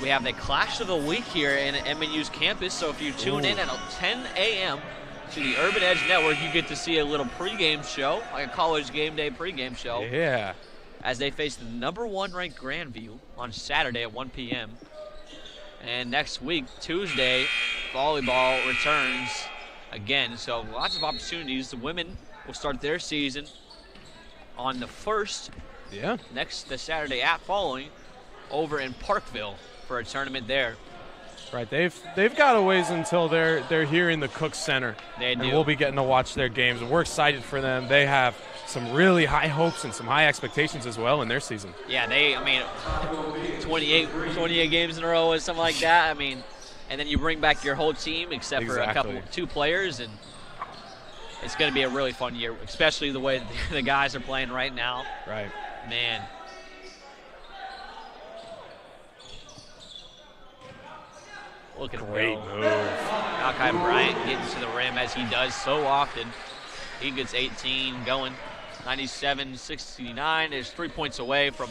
we have the Clash of the Week here in MNU's campus. So if you tune in at 10 a.m. to the Urban Edge Network, you get to see a little pregame show, like a college game day pregame show. Yeah. As they face the #1 ranked Grandview on Saturday at 1 p.m. And next week, Tuesday, volleyball returns again. So lots of opportunities. The women will start their season on the 1st. Yeah. The Saturday following over in Parkville for a tournament there. Right. They've got a ways until they're here in the Cook Center. They do. And we'll be getting to watch their games. And we're excited for them. They have some really high hopes and some high expectations as well in their season. Yeah, 28 games in a row or something like that. And then you bring back your whole team except for 2 players, and it's going to be a really fun year, especially the way the guys are playing right now. Right. Man. Look at great him move. Malachi Bryant getting to the rim as he does so often. He gets 18 going. 97-69. There's 3 points away from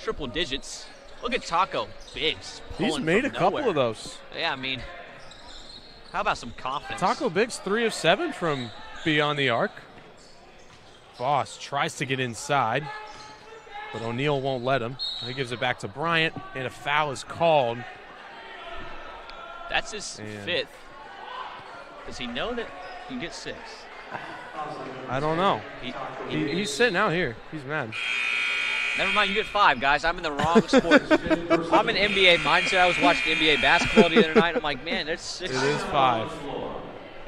triple digits. Look at Taco Biggs. He's made a couple of those. Yeah, how about some confidence? Taco Biggs 3 of 7 from beyond the arc. Voss tries to get inside, but O'Neal won't let him. He gives it back to Bryant, and a foul is called. That's his 5th. Does he know that he gets 6? I don't know. He's sitting out here. He's mad. Never mind, you get 5, guys. I'm in the wrong sport. I'm in NBA mindset. I was watching NBA basketball the other night. I'm like, man, there's 6. It is 5.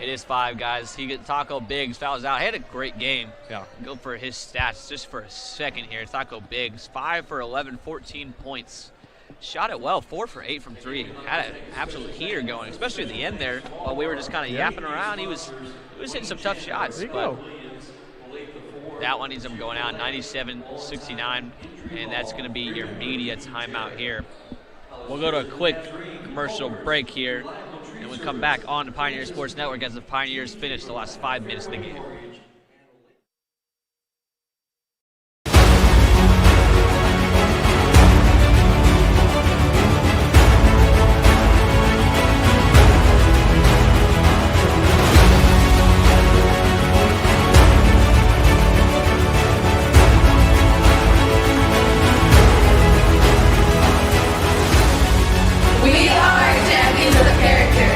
It is 5, guys. He gets Taco Biggs, fouls out. He had a great game. Yeah. Go for his stats just for a second here. Taco Biggs, 5 for 11, 14 points. Shot it well, 4 for 8 from 3. Had an absolute heater going, especially at the end there. While we were just kind of yapping around, he was hitting some tough shots. There you go. That one ends up going out 97-69, and that's going to be your media timeout here. We'll go to a quick commercial break here, and we'll come back on the Pioneer Sports Network as the Pioneers finish the last 5 minutes of the game. We are champions of the character.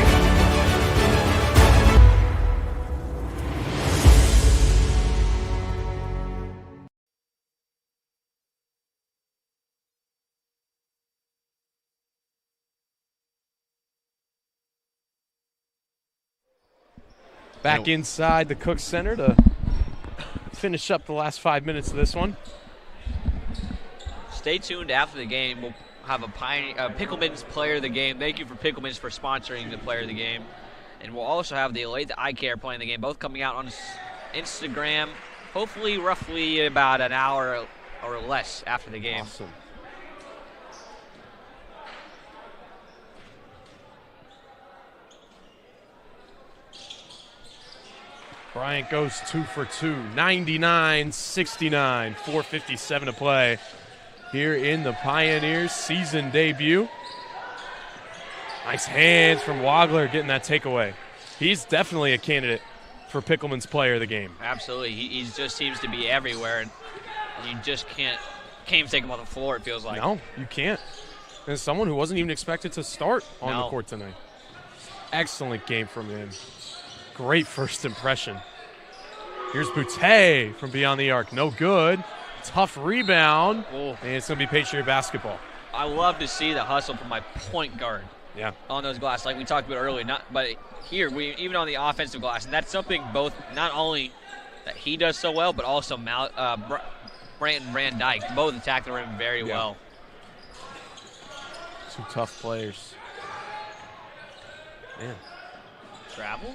Back inside the Cook Center to finish up the last 5 minutes of this one. Stay tuned after the game. We'll have a Pickleman's Player of the Game. Thank you for Pickleman's for sponsoring the Player of the Game. And we'll also have the Elate the Eye Care playing the game, both coming out on Instagram, hopefully roughly about an hour or less after the game. Awesome. Bryant goes 2 for 2, 99-69, 4:57 to play here in the Pioneers' season debut. Nice hands from Wagler getting that takeaway. He's definitely a candidate for Pickelman's player of the game. Absolutely. He just seems to be everywhere, and you just can't even take him on the floor, it feels like. No, you can't. And someone who wasn't even expected to start on the court tonight. Excellent game from him. Great first impression. Here's Boutte from beyond the arc. No good. Tough rebound. And it's going to be Patriot basketball. I love to see the hustle from my point guard on those glass, like we talked about earlier. But here, even on the offensive glass, and that's something both not only that he does so well, but also Brandon Van Dyke both attack the rim very well. Two tough players. Man. Travel.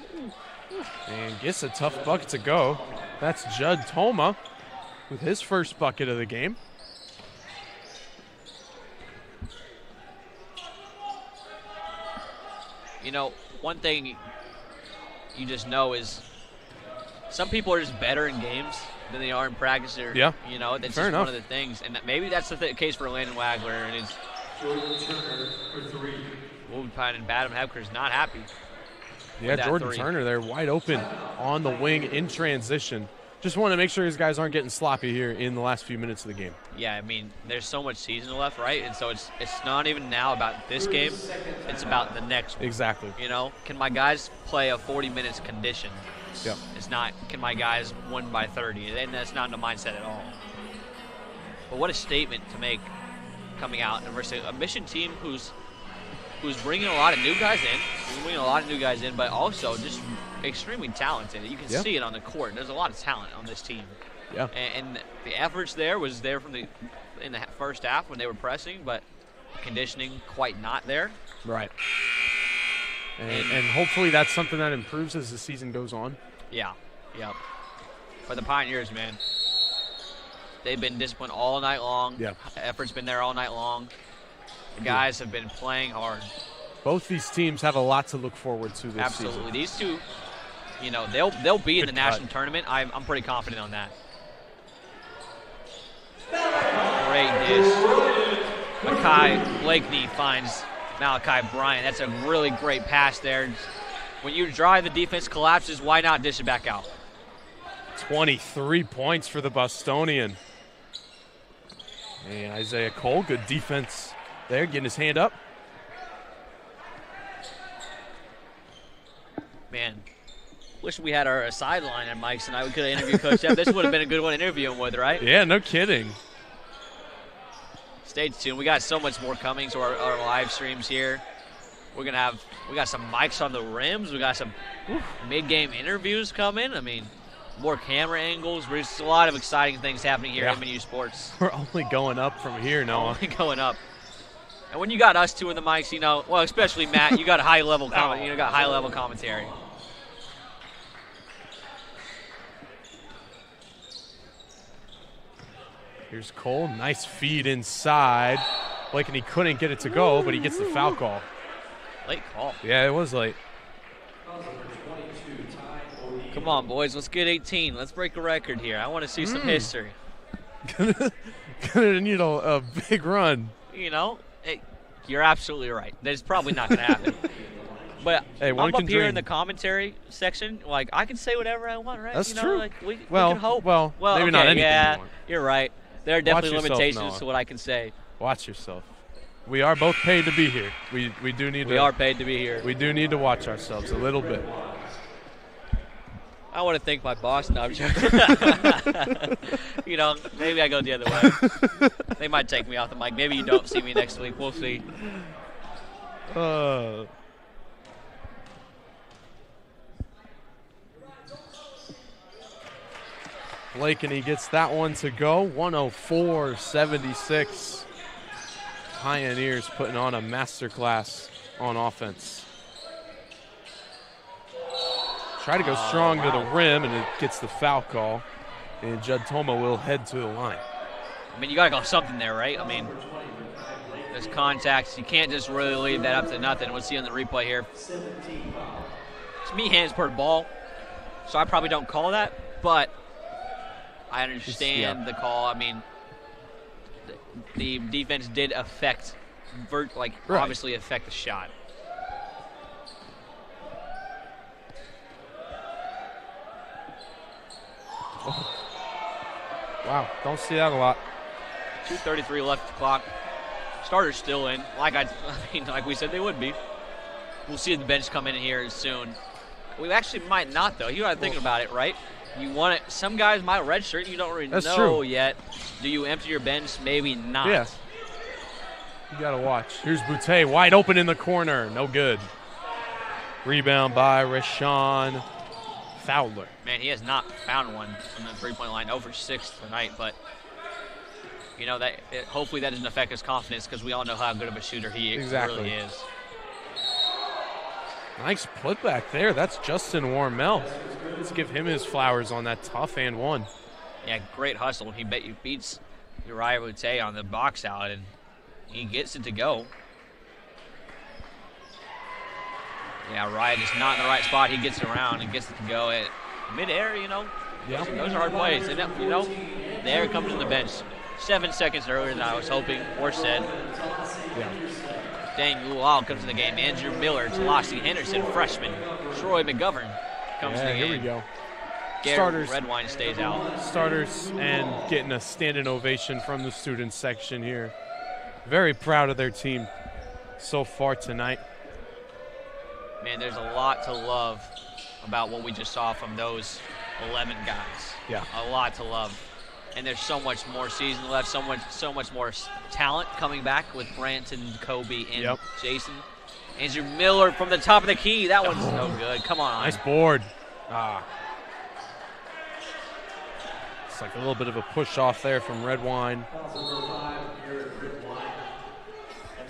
And gets a tough bucket to go. That's Judd Toma with his first bucket of the game. You know, one thing you just know is some people are just better in games than they are in practice. Or, you know, that's just one of the things. And maybe that's the case for Landon Wagler. And his Pine and Badham Hepker's not happy. Yeah, Jordan Turner there wide open on the wing in transition. Just want to make sure his guys aren't getting sloppy here in the last few minutes of the game. Yeah, I mean, there's so much season left, right? And so it's not even now about this game. It's about the next one. Exactly. You know, can my guys play a 40 minutes condition? Yep. It's not, can my guys win by 30? And that's not in the mindset at all. But what a statement to make coming out versus a Mission team who's bringing a lot of new guys in, but also just extremely talented. You can see it on the court. There's a lot of talent on this team. Yeah. And the efforts was there in the first half when they were pressing, but conditioning quite not there. Right. And hopefully that's something that improves as the season goes on. Yeah. Yep. But the Pioneers, man, they've been disciplined all night long. Yeah. Effort's been there all night long. The guys have been playing hard. Both these teams have a lot to look forward to this season. Absolutely. These two, you know, they'll be in the national tournament. I'm pretty confident on that. Great dish. Makai Blakeney finds Malachi Bryant. That's a really great pass there. When you drive, the defense collapses, why not dish it back out? 23 points for the Bostonian. And Isaiah Cole, good defense there, getting his hand up. Man, wish we had our sideline at Mike's and I could have interviewed Coach Jeff. This would have been a good one to interview him with, right? Yeah, no kidding. Stay tuned. We got so much more coming to our live streams here. We got some mics on the rims. We got some mid-game interviews coming. I mean, more camera angles. There's a lot of exciting things happening here at MNU Sports. We're only going up from here, Noah. Only going up. And when you got us two in the mics, you know, well, especially Matt, you got high-level high-level commentary. Here's Cole, nice feed inside. Blakeney couldn't get it to go, but he gets the foul call. Late call. Yeah, it was late. Come on, boys, let's get 18. Let's break a record here. I want to see some history. Gonna need a big run. You know, you're absolutely right. That's probably not going to happen. But hey, I'm up here in the commentary section. Like, I can say whatever I want, right? That's true. Like, we can hope. Well, maybe okay, not anything yeah, you want. You're right. There are definitely limitations Noah. to what I can say. Watch yourself. We are both paid to be here. We do need to. We are paid to be here. We do need to watch ourselves a little bit. I want to thank my boss. No, I'm joking. You know, maybe I go the other way. They might take me off the mic. Maybe you don't see me next week. We'll see. Blakeney gets that one to go. 104-76. Pioneers putting on a masterclass on offense. Try to go strong to the rim, and it gets the foul call. And Judd Toma will head to the line. I mean, you got to go something there, right? I mean, there's contacts. You can't just really leave that up to nothing. We'll see on the replay here. To me, hands per ball, so I probably don't call that, but I understand the call. I mean, the defense did affect, obviously affect the shot. Wow, don't see that a lot. 2:33 left the clock. Starters still in, like like we said they would be. We'll see the bench come in here soon. We actually might not, though. You got to think about it, right? You want it. Some guys might redshirt. You don't really know yet. Do you empty your bench? Maybe not. Yeah. You got to watch. Here's Boutte wide open in the corner. No good. Rebound by Rashawn Fowler. Man, he has not found one from the three-point line. 0 for 6 tonight, but you know hopefully that doesn't affect his confidence because we all know how good of a shooter he really is. Nice putback there. That's Justin Warmel. Let's give him his flowers on that tough and one. Yeah, great hustle. He beats Uriah Boutte on the box out, and he gets it to go. Yeah, Uriah is not in the right spot. He gets it around and gets it to go at mid-air, you know. Yeah. Those are hard plays. And, you know, the air comes from the bench 7 seconds earlier than I was hoping or said. Yeah. Dang, Luau comes to the game. Andrew Miller, Talasi Henderson, freshman. Troy McGovern comes to the game. Here we go. Garrett Starters. Redwine stays out. Starters and getting a standing ovation from the student section here. Very proud of their team so far tonight. Man, there's a lot to love about what we just saw from those 11 guys. Yeah. A lot to love. And there's so much more season left, so much more talent coming back with Branton, Kobe, and Jason. Andrew Miller from the top of the key. That one's no good. Come on. Nice board. It's like a little bit of a push off there from Redwine.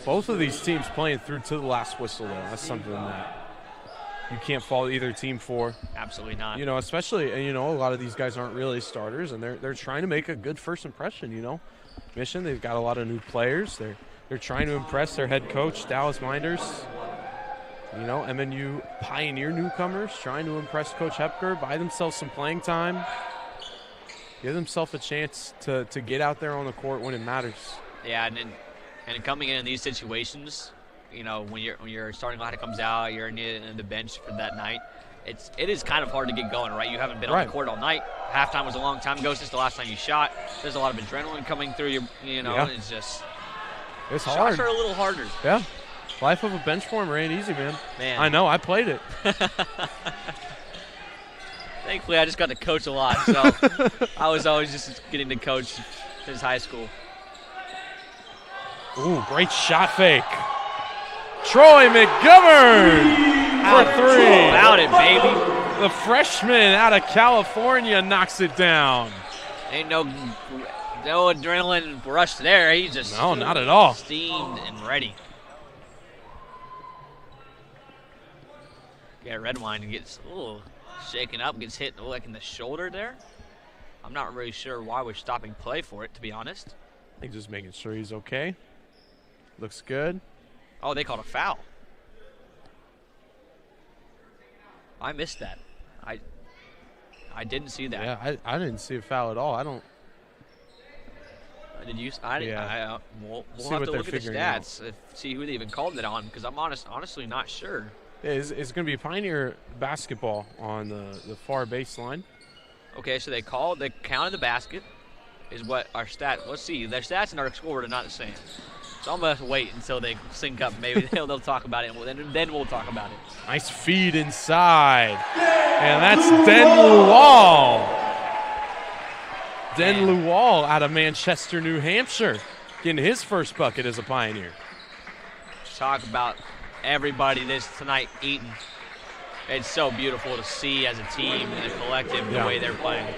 Both of these teams playing through to the last whistle, though. That's something that you can't fault either team for. Absolutely not. You know, especially, you know, a lot of these guys aren't really starters, and they're trying to make a good first impression, you know. Mission, they've got a lot of new players. They're trying to impress their head coach, Dallas Minders. You know, MNU Pioneer newcomers trying to impress Coach Hepker, buy themselves some playing time, give themselves a chance to get out there on the court when it matters. Yeah, and coming in these situations, you know, when your starting lineup comes out, you're in the bench for that night. It is kind of hard to get going, right? You haven't been on the court all night. Halftime was a long time ago since the last time you shot. There's a lot of adrenaline coming through you know. Yeah. It's just it's shots hard. Are a little harder. Yeah. Life of a bench former ain't easy, man. Man. I know. I played it. Thankfully, I just got to coach a lot, so I was always just getting to coach since high school. Ooh, great shot fake. Troy McGovern for three. About it, baby. The freshman out of California knocks it down. Ain't no adrenaline rush there. He just not at all. Steamed and ready. Yeah, Redwine gets shaken up, gets hit like in the shoulder there. I'm not really sure why we're stopping play for it, to be honest. I think just making sure he's okay. Looks good. Oh, they called a foul. I missed that. I didn't see that. Yeah, I didn't see a foul at all. I don't. Did you? We'll see have what to they're look at the figuring out. stats, see who they even called it on, because I'm honestly not sure. It's going to be Pioneer basketball on the far baseline. Okay, so they counted the basket, is what our stat. Let's see, their stats and our score are not the same. So I'm going to have to wait until they sync up. Maybe they'll talk about it, and then we'll talk about it. Nice feed inside. And that's Den Lual. Den Lual out of Manchester, New Hampshire, getting his first bucket as a Pioneer. Talk about everybody tonight eating. It's so beautiful to see as a team and a collective the way they're playing.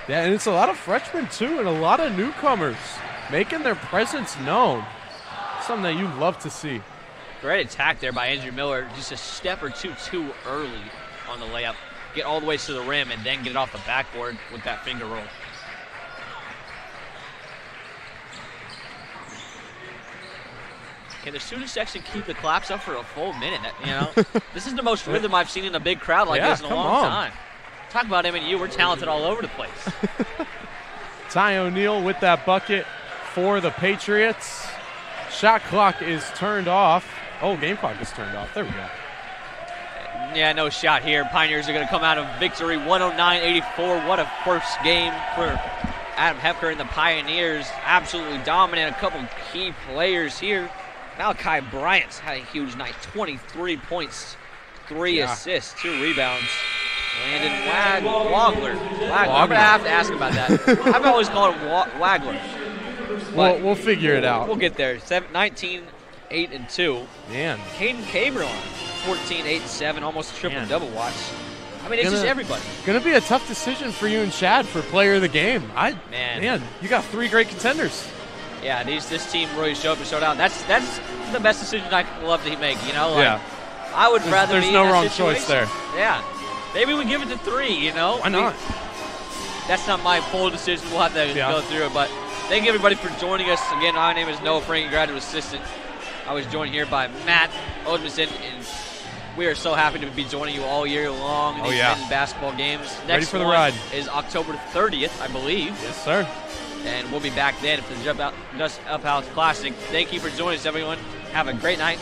Yeah, and it's a lot of freshmen, too, and a lot of newcomers making their presence known. Something that you love to see. Great attack there by Andrew Miller. Just a step or two too early on the layup. Get all the way to the rim and then get it off the backboard with that finger roll. Can the student section keep the claps up for a full minute? You know, this is the most rhythm I've seen in a big crowd like this in a long time. Talk about MNU, we're talented all over the place. Ty O'Neal with that bucket for the Patriots. Shot clock is turned off. Oh, game clock is turned off. There we go. Yeah, no shot here. Pioneers are going to come out of victory 109-84. What a first game for Adam Hepker and the Pioneers. Absolutely dominant. A couple key players here. Malachi Bryant's had a huge night. 23 points, 3 assists, 2 rebounds. Landon Wagler. I'm going to have to ask him about that. I've always called him Wagler. We'll figure it out. We'll get there. 19, 8, and 2. Man. Caden Cabron, 14, 8, and 7, almost triple-double watch. I mean, it's just everybody. Going to be a tough decision for you and Chad for player of the game. Man, you got 3 great contenders. Yeah, this team really showed up and showed out. That's the best decision I could love to make, you know? Like, I would rather There's be no in that wrong situation. choice there. Yeah. Maybe we give it to 3, you know? Why not? That's not my full decision. We'll have to go through it. But thank you, everybody, for joining us. Again, my name is Noah Frank, graduate assistant. I was joined here by Matt Odmison, and we are so happy to be joining you all year long in these men's basketball games. Next Ready for the ride. Is October 30th, I believe. Yes, sir. And we'll be back then for the Just Up House Classic. Thank you for joining us, everyone. Have a great night.